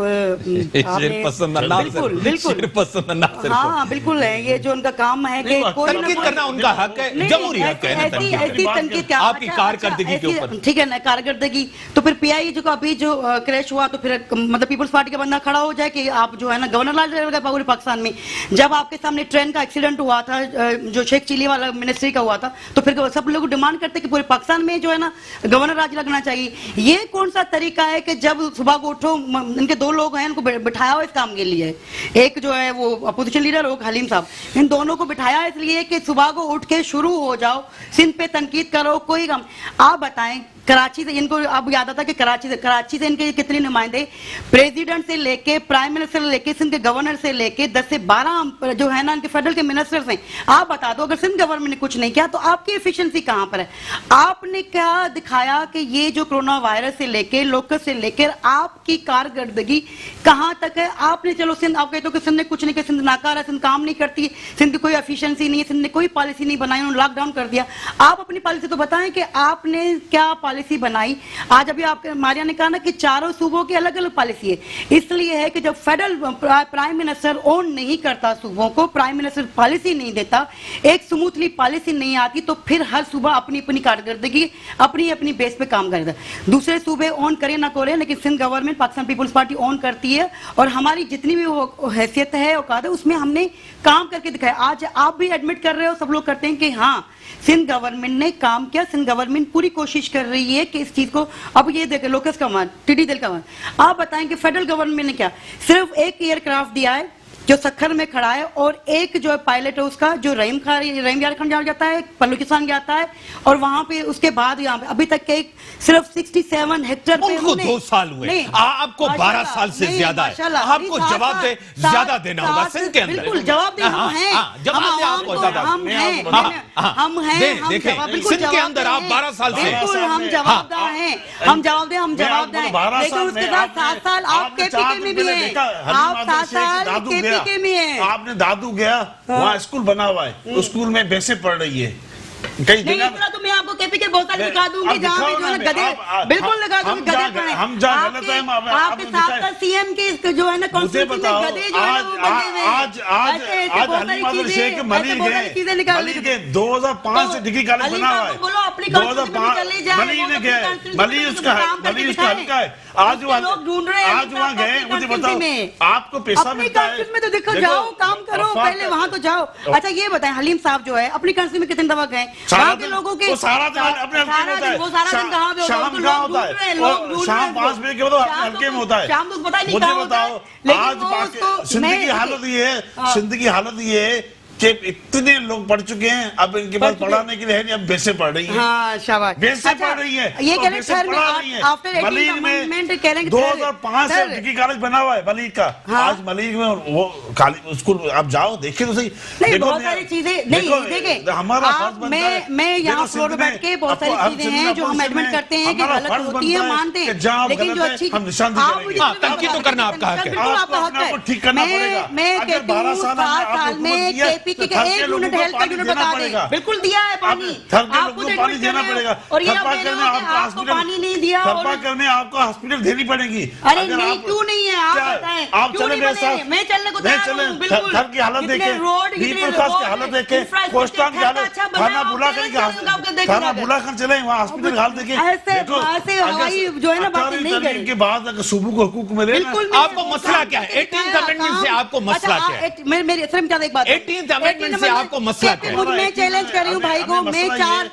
हाँ बिल्कुल है, ये जो उनका काम है कि कोई तनकीद करना उनका हक है, जमहूरी हक है, ऐसी तनकीद आपकी कारकर्दगी के ऊपर। ठीक है ना, कारकर्दगी तो फिर पीआई जो अभी जो क्रैश हुआ, तो फिर मतलब पीपल्स पार्टी का बंदा खड़ा हो जाए कि आप जो है ना गवर्नर लाल रहेगा पूरे पाकिस्तान में। जब आपके सामने ट्रेन का एक्सीडेंट हुआ था, जो शेख चिली वाला मिनिस्ट्री का हुआ था, तो फिर सब लोग डिमांड करते कि पूरे पाकिस्तान में जो है ना गवर्नर राज लगना चाहिए। ये कौन सा तरीका है कि जब सुबह को उठो, इनके 2 लोग हैं, इनको बिठाया हो इस काम के लिए, एक जो है वो अपोजिशन लीडर हो हलीम साहब, इन दोनों को बिठाया इसलिए कि सुबह को उठ के शुरू हो जाओ, सिंध पे तनकीद करो, कोई काम। आप बताएं, कराची से इनको अब याद आता कि कराची से इनके कितने नुमाइंदे, प्रेसिडेंट से लेके प्राइम मिनिस्टर से लेके सिंध के गवर्नर से लेके 10 से 12 जो है ना इनके फेडरल के मिनिस्टर्स हैं। आप बता दो, अगर सिंध गवर्नमेंट ने कुछ नहीं किया तो आपकी एफिशिएंसी कहां पर है? आपने क्या दिखाया कि ये जो कोरोना वायरस से लेके लोकस से लेकर आपकी कारकर्दगी कहां तक है? आपने चलो सिंध, आप कहते हो कि सिंध ने कुछ नहीं किया, सिंध नाकार है, सिंध काम नहीं करती, सिंध की कोई एफिशिएंसी नहीं है, सिंध ने कोई पॉलिसी नहीं बनाई, उन्होंने लॉकडाउन कर दिया। आप अपनी पॉलिसी तो बताएं कि आपने क्या पॉलिसी बनाई। आज अभी आपके मारिया ने कहा ना कि 4 सूबों की अलग अलग पॉलिसी है, इसलिए है कि जब फेडरल प्राइम मिनिस्टर ओन नहीं करता सूबों को, प्राइम मिनिस्टर पॉलिसी नहीं देता, एक स्मूथली पॉलिसी नहीं आती, तो फिर हर सूबा अपनी अपनी कारकर्दगी अपनी अपनी बेस पे काम करता है। दूसरे सूबे ऑन करे ना करे, लेकिन Sindh government Pakistan People's Party own करती है, और हमारी जितनी भी हैसियत है औकात है उसमें हमने काम करके दिखाया। आज आप भी एडमिट कर रहे हो, सब लोग करते हैं कि हाँ सिंध गवर्नमेंट ने काम किया, सिंध गवर्नमेंट पूरी कोशिश कर रही है कि इस चीज को, अब ये देखें लोकस का मान, टिड्डी दल का मान, आप बताएं कि फेडरल गवर्नमेंट ने क्या, सिर्फ एक एयरक्राफ्ट दिया है जो सखर में खड़ा है, और एक जो पायलट है उसका जो रहीम यार खान जाता है, बलूचिस्तान जाता है, और वहां पे उसके बाद यहाँ पे अभी तक के सिर्फ 67 हेक्टेयर पे उनको 2 साल हुए, आपको 12 साल से ज्यादा है, आपको जवाब दे ज्यादा देना होगा सिंध के अंदर। बिल्कुल जवाब देना है, हम हैं, सिंध के अंदर आप 12 साल से, बिल्कुल हम जवाबदार हैं, हम जवाबदार हैं, लेकिन उसके साथ 7 साल आप केपीके में भी हैं, आप 7 साल केपीके में हैं। आपने दादू गया, वहाँ स्कूल बना हुआ है, स्कूल में भैंसें पढ़ रही है, कई नहीं इतना तो मैं आपको केपी के बहुत सारे दिखा दूंगी जहाँ पे जो है गधे, बिल्कुल लगा दूंगी गधे पड़े, हम जहाँ गलत है आपके साथ का सीएम के जो है ना कॉन्स्टिट्यूशन में गधे जो है वो बने हुए आज हलीम शेख मलिक के 2005 से डिग्री कॉलेज बना हुआ है, बोलो अपनी मलिक उसका हल्का है, आज वहाँ गए, मुझे बताओ आपको पैसा मिलता है में तो देखो जाओ काम करो, पहले वहाँ तो जाओ। अच्छा ये बताएं हलीम साहब जो है अपनी कंट्री में कितने दफा गए, वहाँ के लोगों के सारा दिन कहाँ पे शाम होता है, शाम 5 बजे के बाद हल्के में होता है, शाम तो पता नहीं मुझे बताओ आज सिंध की हालत ये है, सिंध की हालत ये है कि इतने लोग पढ़ चुके हैं, अब इनके पास पढ़ाने के लिए है नहीं, अब भैंसें पढ़ रही हैं, हाँ शाबाश, भैंसें पढ़ रही हैं, ये तो कह रहे सर आफ्टर मलिक में 2005 से डिग्री कॉलेज बना हुआ है मलिक का, आज मलिक में वो स्कूल आप जाओ देखिए तो सही, नहीं बहुत सारी चीजें नहीं देखें, हमारा फर्ज बनता है, मैं यहाँ फ्लोर पे बैठ के बहुत सारी चीजें हैं जो हम एडमिट करते हैं कि गलत होती है, मानते हैं, लेकिन जो अच्छी हम निशानदेही करेंगे, तनकीद तो करना आपका हक है, आपका हक है, ठीक करना पड़ेगा। मैं कहती हूँ 7 साल में केपी के 1 यूनिट हेल्थ का यूनिट बता दें, बिल्कुल दिया है पानी, आपको पानी देना पड़ेगा, और ये आपको पानी नहीं दिया, करने आपको हॉस्पिटल देनी पड़ेगी। अरे नहीं क्यों नहीं है आप बताएं, आप चले मेरे साथ, मैं चलने को तैयार चले, बिल्कुल। घर की हालत कितने देखें, रोड, कितने पीपल खास की रोड, हालत देखें, infrastructure कोस्टान की हालत, अच्छा बना, खाना बुला कर खाना बुला कर चले वहाँ हॉस्पिटल हाल देखें। ऐसे हवाई जो है ना बातें नहीं करें। के बाद अगर सूबों को हुकूक मिले ना, बिल्कुल आपको मसला क्या है? 18th अमेंडमेंट से आपको मसला क्या है? मेरी सिर्फ क्या एक बात 18th अमेंडमेंट से आपको मसला क्या है? मैं चैलेंज कर रही हूँ भाई को,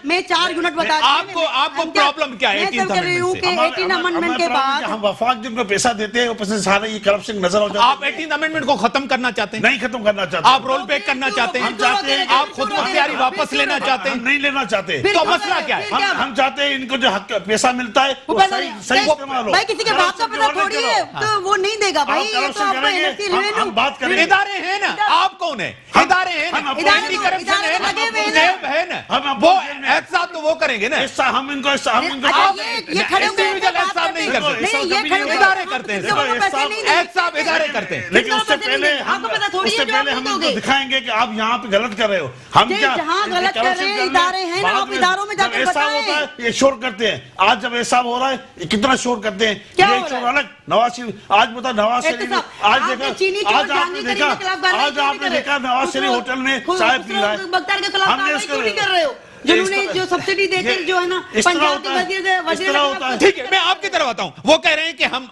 मैं 4 यूनिट बता आपको प्रॉब्लम क्या है 18th अमेंडमेंट से? 18 अमेंडमेंट के बाद हम वफाक जिनको पैसा देते हैं वो पैसे सारे ये करप्शन नजर हो जाता आप 18th अमेंडमेंट को खत्म करना चाहते हैं? नहीं खत्म करना चाहते, आप रोल बैक करना चाहते हैं? हम चाहते हैं आप खुद मुख्तियारी वापस लेना चाहते हम हैं? नहीं लेना चाहते। तो मसला क्या है? हम चाहते हैं इनको जो हक पैसा मिलता है वो सही इस्तेमाल हो। भाई किसी के बाप का पैसा थोड़ी है तो वो नहीं देगा भाई, ये तो करप्शन आपका करेंगे, इलेक्शन हम रेवेन्यू बात करेंगे। इदारे हैं ना, आप कौन है? इदारे हैं ना, इदारे एंटी तो- करप्शन है इदारे ना, लगे हुए हैं ना। नैब है ना, हम वो अपोजिशन में- एहसास तो वो करेंगे ना। हम इनको अच्छा, आप ये खड़े होकर इंडिविजुअल बात एहसास करते नहीं हैं। करते। नहीं, ये खड़े होकर इदारे करते हैं, किसी को पैसे नहीं देंगे। एहसास इदारे करते हैं। लेकिन उससे पैसे पहले नहीं देंगे। आपको पता थोड़ी है जो आप हम दोगे। इनको दिखाएंगे कि आप यहाँ पे गलत कर रहे हो। हम जी, क्या जहाँ गलत कर रहे हैं, इदारे हैं ना, आप इदारों में जाकर ऐसा बताएं। होता है ये शोर करते हैं। आज जब ऐसा हो रहा है ये कितना शोर करते हैं, क्या ये हो रहा शोर है? अलग। नवाज शरीफ आज बता, नवाज शरीफ एहतिसाब, आज आपने देखा, चीनी चोर आज जानी आपने करी देखा, के खिलाफ कार्रवाई आज क्यों नहीं आपने कर रहे? देखा नवाज शरीफ होटल में चाय पी रहा है। बख्तियार के खिलाफ हमने कार्रवाई इसको- क्यों नहीं कर रहे हो? जिन्होंने जो सब्सिडी देते हैं, जो है ना इस तरह पंजाब होता के है, वजीर इस तरह होता है। ठीक है, मैं आपकी तरफ आता हूं। वो कह रहे हैं कि हम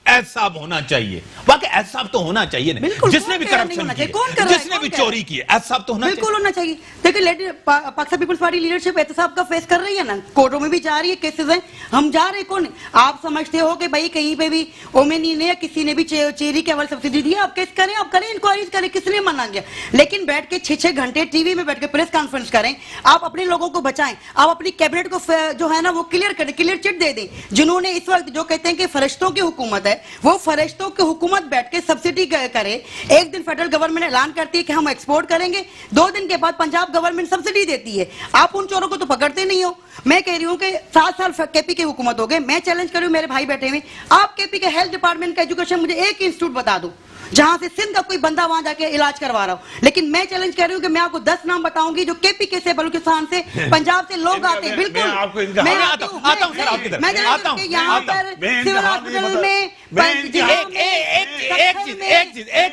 एहसाब होना चाहिए। वाकई एहसाब तो होना चाहिए ना, बिल्कुल, जिसने भी कौन कह रहा है नहीं करप्शन होना किया, चाहिए? कौन कर रहा है? जिसने भी कौन कह रहा है? चोरी की है, एहसाब तो होना बिल्कुल चाहिए। होना चाहिए। देखिए पाकिस्तान पीपल्स पार्टी लीडरशिप एहतसाब का फेस कर रही है ना, कोर्टों में भी जा रही है, केसेस हैं, हम जा रहे हैं। कौन आप समझते हो कि भाई कहीं पे भी ओमेनी ने या किसी ने भी चेरी के अवल सब्सिडी दी, आप केस करें, आप करें, इंक्वायरीज करें, किसने मना किया? लेकिन बैठ के 6-6 घंटे टीवी में बैठ के प्रेस कॉन्फ्रेंस करें, आप अपने लोगों को बचाएं, आप अपनी कैबिनेट को जो है ना वो क्लियर करें, क्लियर चिट दे दें। जिन्होंने इस वक्त जो कहते हैं कि फरिश्तों की हुकूमत है, वो फरिश्तों की हुकूमत बैठ के सब्सिडी करे। एक दिन फेडरल गवर्नमेंट ऐलान करती है कि हम एक्सपोर्ट करेंगे, 2 दिन के बाद पंजाब गवर्नमेंट सब्सिडी देती है। आप उन चोरों को तो पकड़ते नहीं हो। मैं कह रही हूं कि 7 साल केपी की हुकूमत हो गए। मैं चैलेंज कर रही हूं, मेरे भाई बैठे हुए, आप केपी के हेल्थ डिपार्टमेंट का एजुकेशन मुझे एक इंस्टीट्यूट बता दो जहां से सिंध का कोई बंदा वहां जाके इलाज करवा रहा हो। लेकिन मैं चैलेंज कर रही हूं कि मैं आपको 10 नाम बताऊंगी जो केपी के से बलूचिस्तान से पंजाब से लोग आते हैं। बिल्कुल मैं आपको इनका मैं हाल- आता हूं सर आपकी तरफ, मैं आता हूं, यहाँ आता पर मैं इनका सिविल हाल नहीं हॉस्पिटल बता- में मैं इनकी हाल-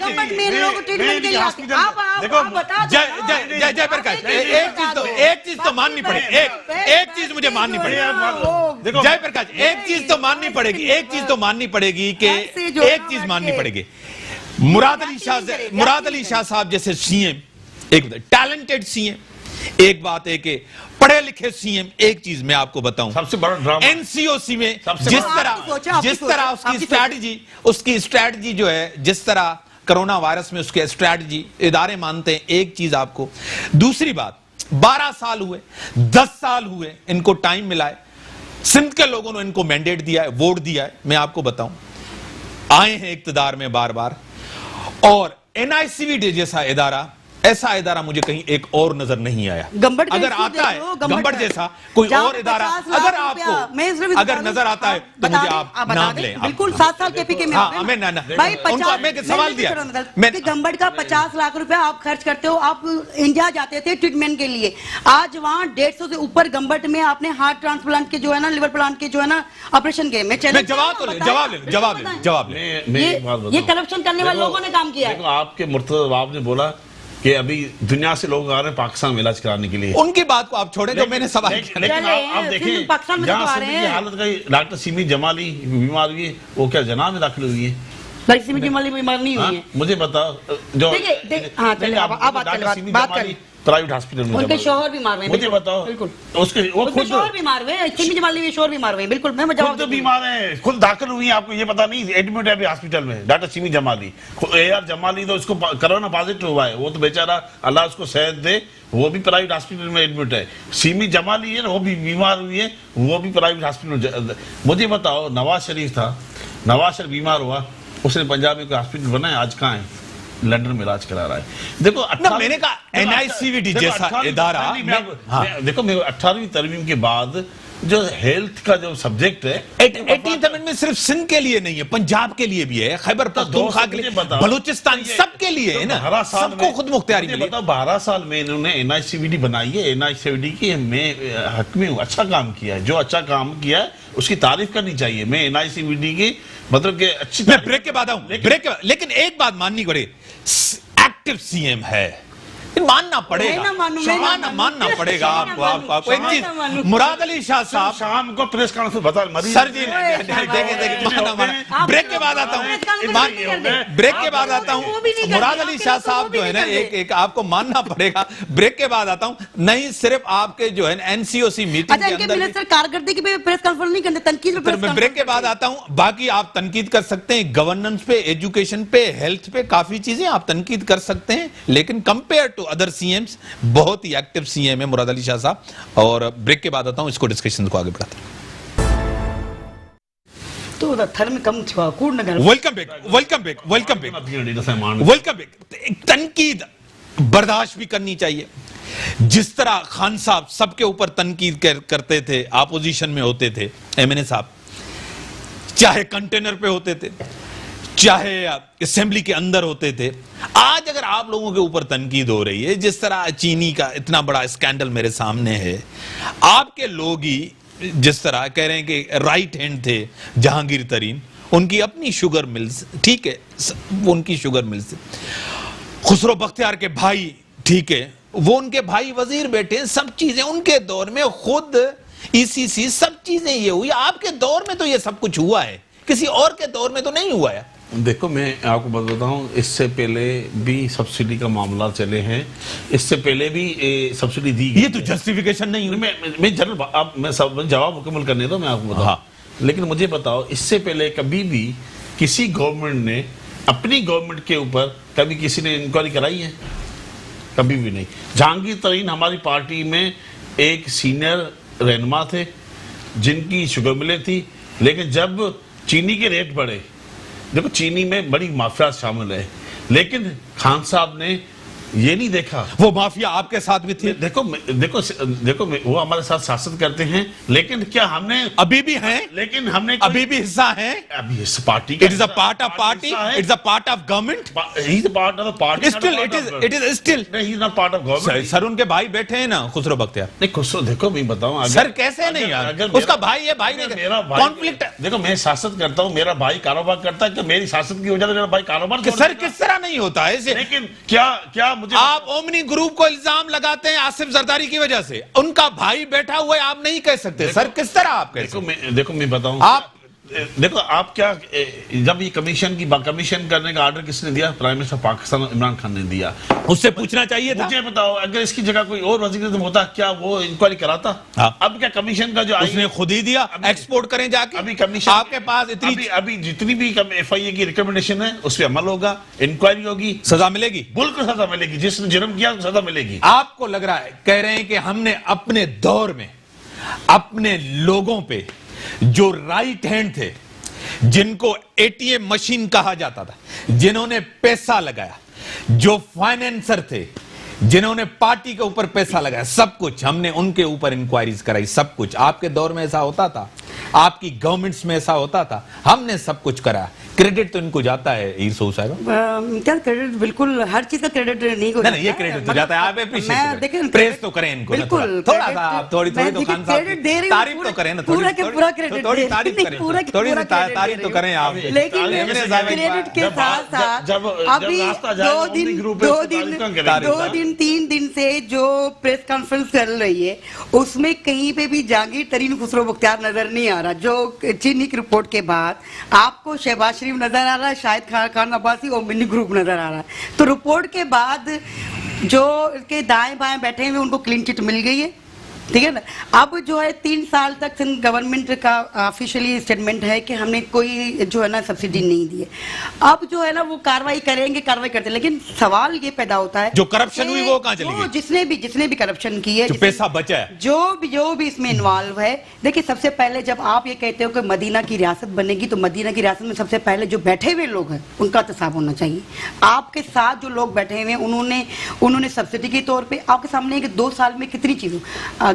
गवर्नमेंट में लोग ट्रीटमेंट के लिए आते हैं। आप देखो, बता दो जय प्रकाश, एक चीज तो माननी पड़ेगी, एक चीज मुझे माननी पड़ेगी। देखो जय प्रकाश, एक चीज तो माननी पड़ेगी, एक चीज तो माननी पड़ेगी कि ऐसे जो एक चीज माननी पड़ेगी। मुराद अली शाह साहब जैसे सीएम, एक टैलेंटेड सीएम, एक बात है कि पढ़े लिखे सीएम। एक चीज मैं आपको बताऊं, सबसे बड़ा ड्रामा एनसीओसी में सबसे जिस बड़ा- तरह उसकी स्ट्रैटेजी जो है, जिस तरह कोरोना वायरस में उसके स्ट्रैटेजी इदारे मानते हैं। एक चीज आपको, दूसरी बात, 12 साल हुए, 10 साल हुए इनको टाइम मिला है, सिंध के लोगों ने इनको मैंडेट दिया है, वोट दिया है। मैं आपको बताऊं, आए हैं इक्तदार में बार बार, और एनआईसीवी जैसा इदारा, ऐसा इदारा मुझे कहीं एक और नजर नहीं आया। गंबड़ का अगर issue आता है देख लो, गंबड़ जैसा कोई जहाँ और इदारा, 50 लाख अगर रुपया, मैं सिर्फ आपको बता अगर दूं, नजर आता है तो बता मुझे दें, आप बता नाम दें, लें। बिल्कुल 7 साल केपी के में हाँ, हो गए हमें ना। ना भाई उनको 50 हमें सवाल दिया मैं कि गंबड़ का 50 लाख रुपया आप खर्च करते हो, आप इंडिया जाते थे ट्रीटमेंट के लिए, आज वहां 150 से ऊपर गंबड़ में आपने हार्ट ट्रांसप्लांट के जो है ना, लिवर प्लांट के जो है ना ऑपरेशन किए। मैं मैं जवाब ले ये करप्शन करने वाले लोगों ने काम किया है। देखो, आपके मुर्तज़ा आपने बोला कि अभी दुनिया से लोग आ रहे हैं पाकिस्तान में इलाज कराने के लिए। उनकी बात को आप छोड़े जो मैंने सवाल किया। लेकिन चले आप हैं, देखें फिर पाकिस्तान में तो जहाँ आ सिंध रहे की हैं। हालत का, डॉक्टर सिमी जमाली बीमार हुई है, वो क्या जनाब में दाखिल हुई है? वैक्सीन की बीमारी नहीं हुई हाँ, है। मुझे बताओ जो हाँ, चलिए, आप बात करें। प्राइवेट हॉस्पिटल में उनके जमा शोहर बीमार हुए, मुझे बिल्कुल, बताओ, बिल्कुल। उसके वो उनके खुद शोहर बीमार हुए, सिमी जमाली के शोहर बीमार हुए, बिल्कुल। मैं जवाब खुद तो देती हूँ। बीमार है, खुद दाखिल हुई है, आपको ये पता नहीं? एडमिट है अभी हॉस्पिटल में डॉक्टर सिमी जमाली। AR जमाली तो इसको कोरोना पॉजिटिव हुआ है, वो तो बेचारा अल्लाह उसको सेहत दे, वो भी प्राइवेट हॉस्पिटल में एडमिट है। सिमी जमाली है ना, वो भी बीमार हुई है, वो भी प्राइवेट हॉस्पिटल में। मुझे बताओ, नवाज शरीफ था, नवाज शरीफ बीमार हुआ, उसने पंजाब में कोई हॉस्पिटल बनाया, आज कहाँ है? लंदन में इलाज करा रहा है। देखो मैंने कहा NICVD जैसा इदारा, देखो, मैं 18वीं तरमीम के बाद जो हेल्थ का जो सब्जेक्ट है 18th अमेंडमेंट सिर्फ सिंध के लिए नहीं है, पंजाब के लिए भी है, खैबर पख्तूनख्वा के लिए, बलूचिस्तान, सबके लिए है ना, सबको खुद मुख्तियारी मिली। बताओ 12 साल में इन्होंने NICVD बनाई है, NICVD की मैं हक में हूँ, अच्छा काम किया है, जो अच्छा काम किया है उसकी तारीफ करनी चाहिए। मैं NICVD की मतलब कि अच्छी, मैं ब्रेक के बाद आऊं, लेकिन एक बात माननी पड़े, एक्टिव सीएम है, मानना पड़ेगा, मानना पड़ेगा आपको एक चीज। मुराद अली शाह साहब शाम को प्रेस कॉन्फ्रेंस बता सर जी, देखिए माना ब्रेक के बाद आता हूँ, ब्रेक के बाद आता हूँ। मुराद अली शाह साहब जो है ना, एक आपको मानना पड़ेगा, ब्रेक के बाद आता हूँ। नहीं सिर्फ आपके जो है NCOC मीटिंग के अंदर कारकर्दगी पे प्रेस कॉन्फ्रेंस नहीं करते, तनकीद पे मैं ब्रेक के बाद आता हूं। बाकी आप तनकीद कर सकते हैं गवर्नेंस पे, एजुकेशन पे, हेल्थ पे, काफी चीजें आप तनकीद कर सकते हैं, लेकिन कंपेयर टू अदर सीएम्स बहुत ही एक्टिव सीएम है मुराद अली शाह साहब। और ब्रेक के बाद आता हूं, इसको डिस्कशन को आगे बढ़ाते हैं। तो थर में कम कूड़ नगर। Welcome back. तनकीद बर्दाश्त भी करनी चाहिए, जिस तरह खान साहब सबके ऊपर तनकीद करते थे, आपोजिशन में होते थे, MNA साहब चाहे कंटेनर पे होते थे, चाहे असेंबली के अंदर होते थे। आज अगर आप लोगों के ऊपर तनकीद हो रही है, जिस तरह चीनी का इतना बड़ा स्कैंडल मेरे सामने है, आपके लोग ही जिस तरह कह रहे हैं कि राइट हैंड थे जहांगीर तरीन, उनकी अपनी शुगर मिल्स, ठीक है, उनकी शुगर मिल्स, खुसरो बख्तियार के भाई, ठीक है, वो उनके भाई वजीर बैठे हैं, सब चीजें उनके दौर में, खुद ECC, सब चीजें ये हुई। आपके दौर में तो ये सब कुछ हुआ है, किसी और के दौर में तो नहीं हुआ है। देखो मैं आपको बताता हूँ, इससे पहले भी सब्सिडी का मामला चले हैं, इससे पहले भी सब्सिडी दी गई। ये तो जस्टिफिकेशन नहीं हुई। मैं जनरल आप मैं सब जवाब मुकम्मल करने दो, मैं आपको बताऊँ। हाँ। लेकिन मुझे बताओ, इससे पहले कभी भी किसी गवर्नमेंट ने अपनी गवर्नमेंट के ऊपर कभी किसी ने इंक्वायरी कराई है? कभी भी नहीं। जहांगीर तरीन हमारी पार्टी में एक सीनियर रहनुमा थे जिनकी शुगर मिलें थी, लेकिन जब चीनी के रेट बढ़े, देखो चीनी में बड़ी माफिया शामिल है, लेकिन खान साहब ने ये नहीं देखा। वो माफिया आपके साथ भी थी। देखो वो हमारे साथ शासन करते हैं, लेकिन क्या हमने अभी भी हैं, लेकिन हमने अभी भी हिस्सा हैं, अभी इस party it is a part of party, it's a part of government, he is part of the party, still it is still he is not part of government. Sir उनके भाई बैठे हैं ना, खुसरो बख्तियार। नहीं खुसरो, देखो मैं बताऊं सर कैसे नहीं यार, उसका भाई है, भाई ने कॉन्फ्लिक्ट। देखो मैं शासन करता हूं, मेरा भाई कारोबार करता है, कि मेरी शासन की वजह से मेरा भाई कारोबार। सर किस तरह नहीं होता है ऐसे? लेकिन क्या मुझे आप ओमनी ग्रुप को इल्जाम लगाते हैं आसिफ जरदारी की वजह से, उनका भाई बैठा हुआ है, आप नहीं कह सकते। सर किस तरह आप कहते? देखो मैं बताऊं, आप देखो आप क्या, जब ये कमीशन करने का ऑर्डर किसने दिया? प्राइम मिनिस्टर पाकिस्तान इमरान खान ने दिया। उससे पूछना चाहिए था। मुझे बताओ, अगर इसकी जगह कोई और वजीर आज़म होता, क्या वो इंक्वायरी कराता? हाँ। अब क्या कमीशन का जो उसने खुद ही दिया, एक्सपोर्ट करें जाके। अभी कमीशन आपके पास इतनी अभी जितनी भी FIA की रिकमेंडेशन है उस पर अमल होगा, इंक्वायरी होगी, सजा मिलेगी, बिल्कुल सजा मिलेगी, जिसने जुर्म किया सजा मिलेगी। आपको लग रहा है, कह रहे हैं कि हमने अपने दौर में अपने लोगों पे जो राइट हैंड थे, जिनको ATM मशीन कहा जाता था, जिन्होंने पैसा लगाया, जो फाइनेंसर थे, जिन्होंने पार्टी के ऊपर पैसा लगाया, सब कुछ हमने उनके ऊपर इंक्वायरीज कराई, सब कुछ। आपके दौर में ऐसा होता था, आपकी गवर्नमेंट्स में ऐसा होता था, हमने सब कुछ करा। क्रेडिट तो इनको जाता है ईरसो साहब। क्या क्रेडिट? बिल्कुल हर चीज का क्रेडिट नहीं हो जाता। ये क्रेडिट तो जाता है, आप अप्रिशिएट प्रेस तो करें इनको, बिल्कुल थोड़ा सा आप थोड़ी तो खान साहब तारीफ तो करें ना, पूरा क्रेडिट, थोड़ी तारीफ करें, थोड़ी तारीफ तो करें आप। लेकिन क्रेडिट के साथ साथ अभी 2-3 दिन से जो प्रेस कॉन्फ्रेंस चल रही है, उसमें कहीं पे भी जहांगीर तरीन खुसरो बख्तियार नजर नहीं आ रहा। जो चीनी की रिपोर्ट के बाद आपको शहबाज शरीफ नजर आ रहा है, शाहिद खान अब्बासी और मिनी ग्रुप नजर आ रहा है। तो रिपोर्ट के बाद जो के दाएं बाएं बैठे हुए उनको क्लीन चिट मिल गई है, ठीक है ना। अब जो है 3 साल तक गवर्नमेंट का ऑफिशियली स्टेटमेंट है कि हमने कोई जो है ना सब्सिडी नहीं दी है। अब जो है ना वो कार्रवाई करते हैं, लेकिन सवाल ये पैदा होता है, जो करप्शन हुई वो कहां चली गई? जिसने भी करप्शन की है, जो पैसा बचा है, जो भी इसमें इन्वॉल्व है। देखिए सबसे पहले जब आप ये कहते हो कि मदीना की रियासत बनेगी, तो मदीना की रियासत में सबसे पहले जो बैठे हुए लोग हैं उनका एहतसाब होना चाहिए। आपके साथ जो लोग बैठे हुए हैं उन्होंने सब्सिडी के तौर पर आपके सामने 2 साल में कितनी चीजों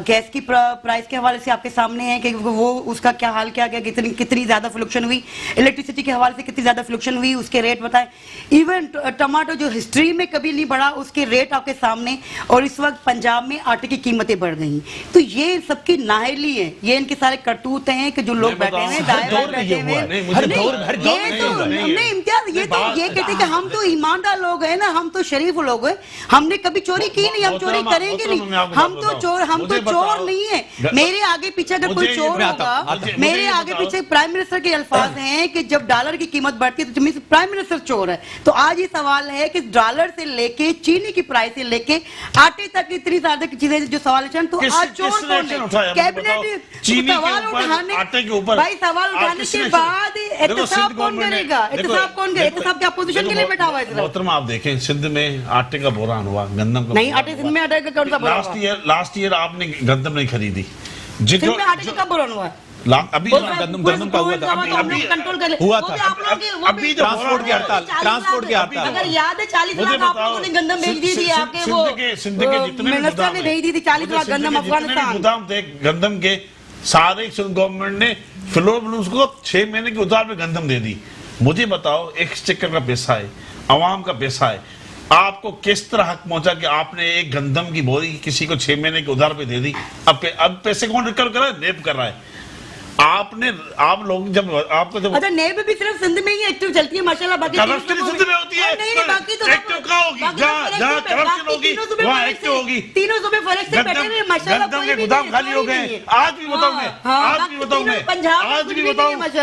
गैस की प्राइस के हवाले से आपके सामने है कि वो उसका क्या हाल किया गया, कितनी ज्यादा फ्लक्चुएशन हुई, इलेक्ट्रिसिटी के हवाले से कितनी ज्यादा फ्लक्चुएशन हुई, उसके रेट बताए। इवन टमाटो जो हिस्ट्री में कभी नहीं बढ़ा उसके रेट आपके सामने, और इस वक्त पंजाब में आटे की कीमतें बढ़ गई। तो ये सबकी नाहली है, ये इनके सारे करतूत हैं कि जो लोग बैठे हुए हैं दायरे बैठे हुए हैं। इम्तियाज ये कहते हैं कि हम तो ईमानदार लोग हैं ना, हम तो शरीफ लोग हैं, हमने कभी चोरी की नहीं, हम चोरी करेंगे नहीं, हम तो चोर नहीं है। मेरे आगे पीछे अगर कोई चोर होगा, मेरे आगे पीछे प्राइम मिनिस्टर के अल्फाज हैं कि जब डॉलर की कीमत बढ़ती है तो प्राइम मिनिस्टर चोर है। तो आज ये सवाल है कि डॉलर से लेके चीनी की प्राइस से लेके आटे तक इतनी ज्यादा चीजें जो सवाल है, तो आज चोर कौन है? कैबिनेट सवाल उठाने, भाई सवाल उठाने के बाद एहतसाब कौन करेगा? एहतसाब कौन करेगा? एहतसाब क्या पोजीशन के लिए बैठा हुआ है? मोहतरमा आप देखें, सिंध में आटे का बोरान हुआ, गंदम का नहीं, आटे सिंध में आटे का कौन सा बोरान हुआ? लास्ट ईयर आपने गंदम नहीं खरीदी, सिंध में आटे का कब बोरान हुआ है? अभी गंदम का हुआ था, अभी कंट्रोल कर हुआ था, अभी ट्रांसपोर्ट की हड़ताल अगर याद है 40 लाख आप लोगों ने गंदम भेज दी थी, आपके वो सिंध के जितने मिनिस्टर ने भेज दी थी 40 लाख गंदम अफगानिस्तान। गोदाम थे गंदम के, सारे सिंध गवर्नमेंट ने फ्लोर बलून्स को 6 महीने के उधार में गंदम दे दी। मुझे बताओ, एक्सचेकर का पैसा है, अवाम का पैसा है, आपको किस तरह हक पहुंचा कि आपने एक गंदम की बोरी किसी को 6 महीने के उधार पे दे दी? अब पैसे कौन रिकवर कर रहा है? नेब कर रहा है। आप लोग जब आपको जब अच्छा, नेब भी सिर्फ सिंध में ही एक्टिव चलती है माशाल्लाह, बाकी करप्शन सिंध में होती है, नहीं बाकी तो एक्टिव कहाँ होगी? जहाँ करप्शन होगी वहाँ एक्टिव होगी। तीनों सूबे फर्क से बैठे हुए माशाल्लाह, गंदम के गोदाम खाली हो गए। आज भी बताऊं मैं,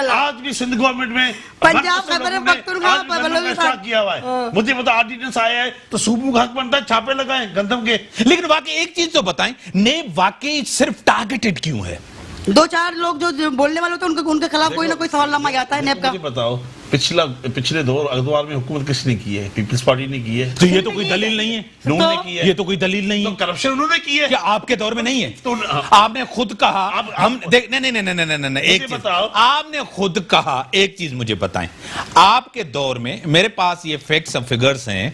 आज भी सिंध गवर्नमेंट में पंजाब खैबर पख्तूनख्वा किया हुआ है। मुझे बताओ, ऑर्डिनेंस आया है तो सूबों का हक बनता है छापे लगाएं गंदम के। लेकिन वाकई एक चीज तो बताएं, नेब वाकई सिर्फ टारगेटेड क्यों है? 2-4 लोग जो बोलने वाले होते हैं उनके खिलाफ कोई ना कोई सवालनामा आता है नेब का। मुझे बताओ, पिछले दौर अखबार में हुकूमत किसने की है? पीपल्स पार्टी ने की है। तो ये तो कोई दलील नहीं है, उन्होंने की है। ये तो कोई दलील नहीं तो है। करप्शन उन्होंने की है। क्या आपके दौर में नहीं है? तो आपने खुद कहा, हम देख नहीं, एक चीज आपने खुद कहा, एक चीज मुझे बताएं, आपके दौर में मेरे पास ये फैक्ट्स और फिगर्स हैं,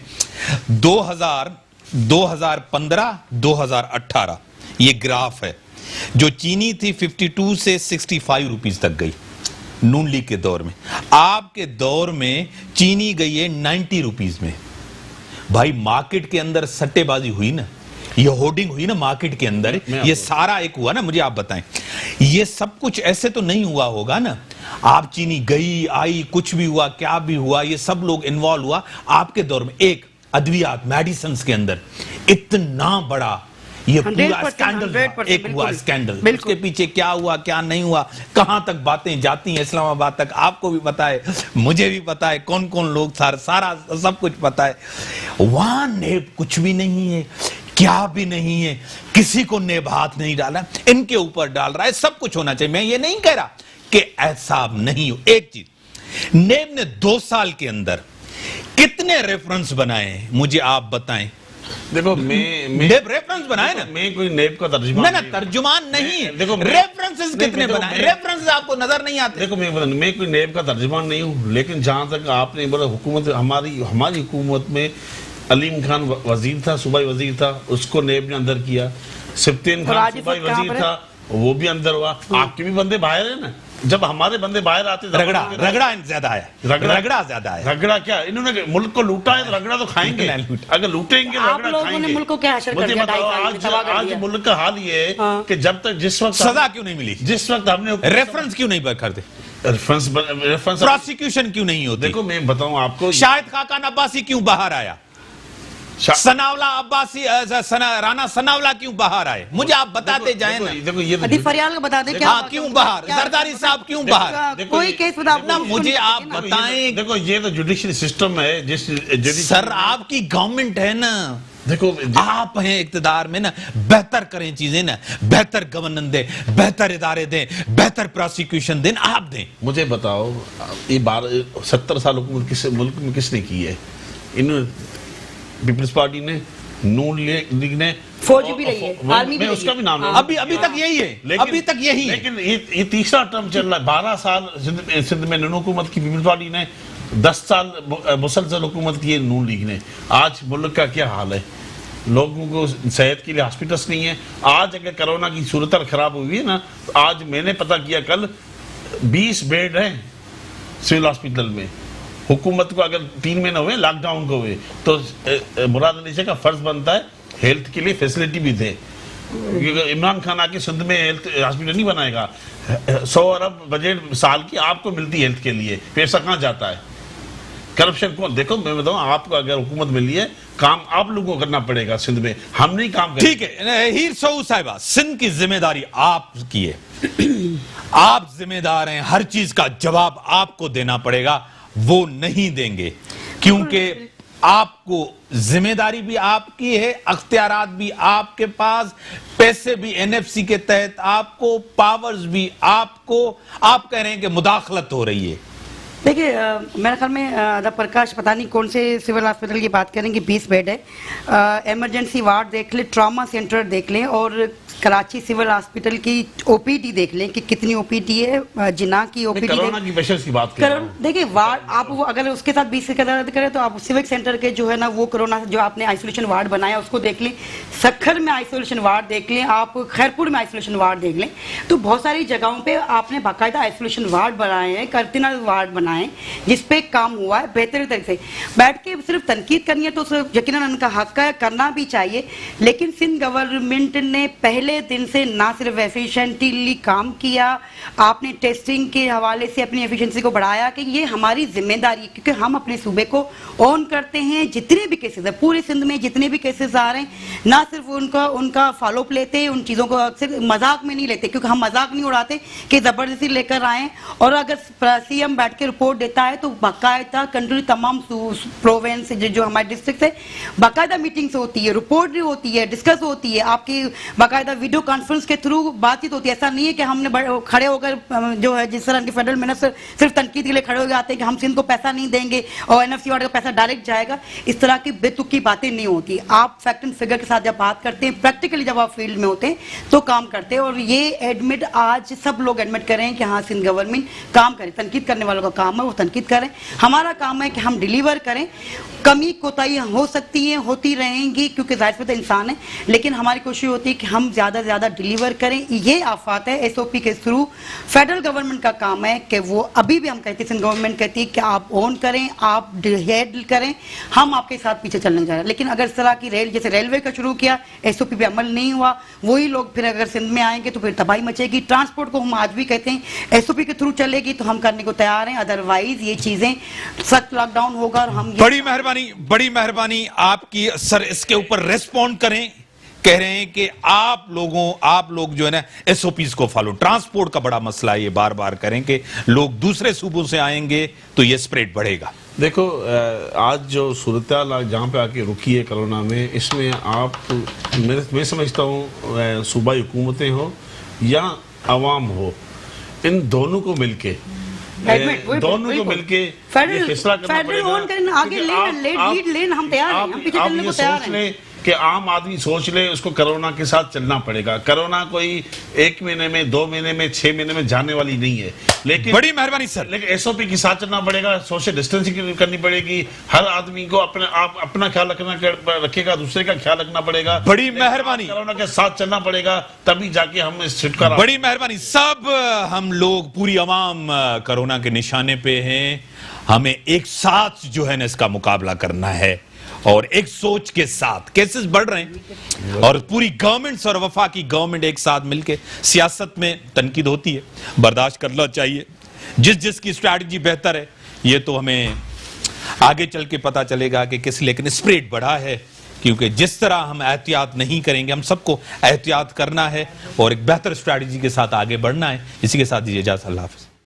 2015 2018 ये ग्राफ है, जो चीनी थी 52 से 65 रुपीस तक गई नून लीग के दौर में। आपके दौर में चीनी गई है 90 रुपीस में। भाई मार्केट के अंदर सट्टेबाजी हुई ना, ये होर्डिंग हुई ना मार्केट के अंदर, ये सारा एक हुआ ना। मुझे आप बताएं, ये सब कुछ ऐसे तो नहीं हुआ होगा ना? आप चीनी गई आई, कुछ भी हुआ, क्या भी हुआ, ये सब लोग इन्वॉल्व हुआ आपके दौर में। एक अद्वियात मेडिसिन के अंदर इतना बड़ा ये पूरा स्कैंडल, एक हुआ स्कैंडल, उसके पीछे क्या हुआ क्या नहीं हुआ, कहां तक बातें जाती हैं इस्लामाबाद तक, आपको भी पता है, मुझे भी पता है, कौन कौन लोग सारा सब कुछ पता है। वहां नेब कुछ भी नहीं है, क्या भी नहीं है, किसी को नेब हाथ नहीं डाला, इनके ऊपर डाल रहा है। सब कुछ होना चाहिए, मैं ये नहीं कह रहा कि ऐसा नहीं हो। एक चीज, नेब ने 2 साल के अंदर कितने रेफरेंस बनाए हैं मुझे आप बताएं। देखो मैं रेफरेंस बनाए ना, मैं कोई नेब का तर्जुमान ना तर्जुमान नहीं है। देखो रेफरेंसेस कितने बनाए? रेफरेंसेस आपको नजर नहीं आते? देखो मैं कोई नेब का तर्जुमान नहीं हूँ, लेकिन जहां तक आपने बोला हुकूमत, हमारी हुकूमत में अलीम खान वजीर था, सूबाई वजीर था, उसको नेब ने अंदर किया। सिफ्तीन खान सूबाई वजीर था, वो भी अंदर हुआ। आपके भी बंदे बाहर है ना, जब हमारे बंदे बाहर आते रगड़ा ज्यादा है, रगड़ा ज्यादा है। रगड़ा क्या, इन्होंने मुल्क को लूटा है तो रगड़ा तो खाएंगे, अगर लूटेंगे तो रगड़ा खाएंगे। मुल्क को क्या हासिल कर दिया? आज मुल्क का हाल ये है कि जब तक जिस वक्त सजा क्यों नहीं मिली, जिस वक्त हमने रेफरेंस क्यों नहीं करते, रेफरेंस प्रोसिक्यूशन क्यों नहीं होती? देखो मैं बताऊं आपको, शाहिद खाकान अब्बासी क्यों बाहर आया, सनावला अब्बासी राना सनावला क्यों बाहर आए? मुझे आप बताते जाएं ना। देखो ये फरियाल बता दें क्या क्यों बाहर, जरदारी साहब क्यों बाहर, कोई केस बता, मुझे आप बताएं। देखो ये तो जुडिशरी सिस्टम है, जिस सर आपकी गवर्नमेंट है ना, देखो आप हैं इक्तदार में ना, बेहतर करें चीजें ना, बेहतर गवर्नेंस दें, बेहतर इदारे दें, बेहतर प्रोसिक्यूशन दें, आप दें। मुझे बताओ, ये 70 साल हुकूमत किस मुल्क में किसने की है? इन्होंने पीपल्स पार्टी ने, नून लीग ने, फौज भी रही है, आर्मी भी, उसका भी नाम अभी तक यही है, अभी तक यही है। लेकिन ये तीसरा टर्म चल रहा है। 12 साल सिंध में नून हुकूमत की पीपल्स पार्टी ने, 10 साल मुसलसल हुकूमत की नून लीग ने। आज मुल्क का क्या हाल है? लोगों को सेहत के लिए हॉस्पिटल्स नहीं है। आज अगर कोरोना की सूरत खराब हुई है ना, तो आज मैंने पता किया कल 20 बेड हैं सिविल हॉस्पिटल में। हुकूमत को अगर 3 महीने हुए लॉकडाउन को हुए, तो मुराद अली का फर्ज बनता है हेल्थ के लिए फैसिलिटी भी दे। इमरान खान आके सिंध में हेल्थ हॉस्पिटल नहीं बनाएगा। 100 अरब बजट साल की आपको मिलती है हेल्थ के लिए, पैसा कहाँ जाता है? करप्शन कौन? देखो मैं बताऊं, आपको अगर हुकूमत मिली है, काम आप लोगों को करना पड़ेगा सिंध में, हम नहीं काम करेंगे। ठीक है हीर सऊ साहिबा, सिंध की जिम्मेदारी आपकी है, आप जिम्मेदार हैं, हर चीज का जवाब आपको देना पड़ेगा। वो नहीं देंगे क्योंकि आपको जिम्मेदारी भी आपकी है, अख्तियारात भी आपके पास, पैसे भी एनएफसी के तहत आपको, पावर्स भी आपको। आप कह रहे हैं कि मुदाखलत हो रही है। देखिए मेरे ख्याल में अदब प्रकाश पता नहीं कौन से सिविल हॉस्पिटल की बात करें कि 20 बेड है। इमरजेंसी वार्ड देख लें, ट्रॉमा सेंटर देख लें, और कराची सिविल हॉस्पिटल की ओपीडी देख लें कि कितनी ओपीडी है। जिना की ओपीडी, कोरोना की पेशेंट्स की बात करें, देखिए वार्ड आप वो अगर उसके साथ 20 का दर्द करें तो आप सिविक सेंटर के जो है ना वो कोरोना जो आपने आइसोलेशन वार्ड बनाया उसको देख लें, सखर में आइसोलेशन वार्ड देख लें, आप खैरपुर में आइसोलेशन वार्ड देख लें। तो बहुत सारी जगहों पे आपने बाकायदा आइसोलेशन वार्ड बनाए हैं, कर्तिना वार्ड बनाए, जिसपे काम हुआ है बेहतर तरीके से। बैठ के सिर्फ तनकीद करनी है तो यकीनन उनका हक है, करना भी चाहिए, लेकिन सिंध गवर्नमेंट ने पहले दिन से ना सिर्फ एफिशिएंटली काम किया, आपने टेस्टिंग के हवाले से अपनी एफिशिएंसी को बढ़ाया कि ये हमारी जिम्मेदारी है, क्योंकि हम अपने सूबे को ऑन करते हैं। जितने भी केसेस है पूरे सिंध में, जितने भी केसेस आ रहे हैं, ना सिर्फ उनका फॉलोअप लेते हैं, उन चीज़ों को अक्सर मजाक में नहीं लेते, क्योंकि हम मजाक नहीं उड़ाते कि ज़बरदस्ती लेकर आए। और अगर सीएम बैठ के रिपोर्ट देता है तो बाकायदा कंट्री तमाम प्रोविंस जो हमारे डिस्ट्रिक्ट है बाकायदा मीटिंग्स होती है, रिपोर्ट होती है, डिस्कस होती है, आपकी बाकायदा वीडियो कॉन्फ्रेंस के थ्रू बातचीत होती है। ऐसा नहीं है कि हमने खड़े होकर जो है जिस तरह के फेडरल मिनिस्टर सिर्फ तनकीद के लिए खड़े हो जाते हैं कि हम सिंध को पैसा नहीं देंगे और एनएफसी वाले का पैसा डायरेक्ट जाएगा। इस तरह की बेतुकी बातें नहीं होती। आप फैक्ट एंड फिगर के साथ जब बात करते हैं, प्रैक्टिकली जब आप फील्ड में होते हैं तो काम करते हैं। और ये एडमिट आज सब लोग एडमिट करें कि हाँ सिंध गवर्नमेंट काम करे। तनकीद करने वालों का काम है वो तनकीद करें, हमारा काम है कि हम डिलीवर करें। कमी कोताहियां हो सकती हैं, होती रहेंगी, क्योंकि जाहिर सी बात है इंसान है, लेकिन हमारी कोशिश होती है कि हम ज़्यादा से ज़्यादा डिलीवर करें। ये आफात है एसओपी के थ्रू। फेडरल गवर्नमेंट का काम है कि वो अभी भी हम कहते हैं, सिंध गवर्नमेंट कहती है कि आप ऑन करें, आप हैंडल करें, हम आपके साथ पीछे चलने जा रहे हैं। लेकिन अगर इस तरह की जैसे रेलवे का शुरू किया, एसओपी पे अमल नहीं हुआ, वही लोग फिर अगर सिंध में आएंगे तो फिर तबाही मचेगी। ट्रांसपोर्ट को हम आज भी कहते हैं एसओपी के थ्रू चलेगी तो हम करने को तैयार हैं, अदरवाइज ये चीजें सख्त लॉकडाउन होगा और हम बड़ी मेहरबानी आपकी। सर इसके ऊपर रेस्पॉन्ड करें। कह रहे हैं कि आप लोग जो है ना एसओपीज को फॉलो, ट्रांसपोर्ट का बड़ा मसला है, ये बार बार करें कि लोग दूसरे सूबों से आएंगे तो ये स्प्रेड बढ़ेगा। देखो आज जो सूरत जहाँ पे आके रुकी है कोरोना में, इसमें आप मैं समझता हूँ सूबाई हुकूमतें हो या अवाम हो, इन दोनों को मिलके फैसला करना पड़ेगा। कि आम आदमी सोच ले उसको कोरोना के साथ चलना पड़ेगा। कोरोना कोई 1 महीने में, 2 महीने में, 6 महीने में जाने वाली नहीं है। लेकिन बड़ी मेहरबानी सर, लेकिन एसओपी के साथ चलना पड़ेगा, सोशल डिस्टेंसिंग करनी पड़ेगी, हर आदमी को अपना ख्याल रखेगा, दूसरे का ख्याल रखना पड़ेगा। बड़ी मेहरबानी, कोरोना के साथ चलना पड़ेगा, तभी जाके हम इस छुटकारा। बड़ी मेहरबानी। सब हम लोग, पूरी अवाम कोरोना के निशाने पे हैं। हमें एक साथ जो है ना इसका मुकाबला करना है और एक सोच के साथ। केसेस बढ़ रहे हैं और पूरी गवर्नमेंट्स और वफाकी गवर्नमेंट एक साथ मिलके, सियासत में तनकीद होती है, बर्दाश्त करना चाहिए। जिसकी स्ट्रैटेजी बेहतर है ये तो हमें आगे चल के पता चलेगा कि किस, लेकिन स्प्रेड बढ़ा है क्योंकि जिस तरह हम एहतियात नहीं करेंगे, हम सबको एहतियात करना है और एक बेहतर स्ट्रैटेजी के साथ आगे बढ़ना है। इसी के साथ दीजिए इजाज़त, अल्लाह हाफ़िज़।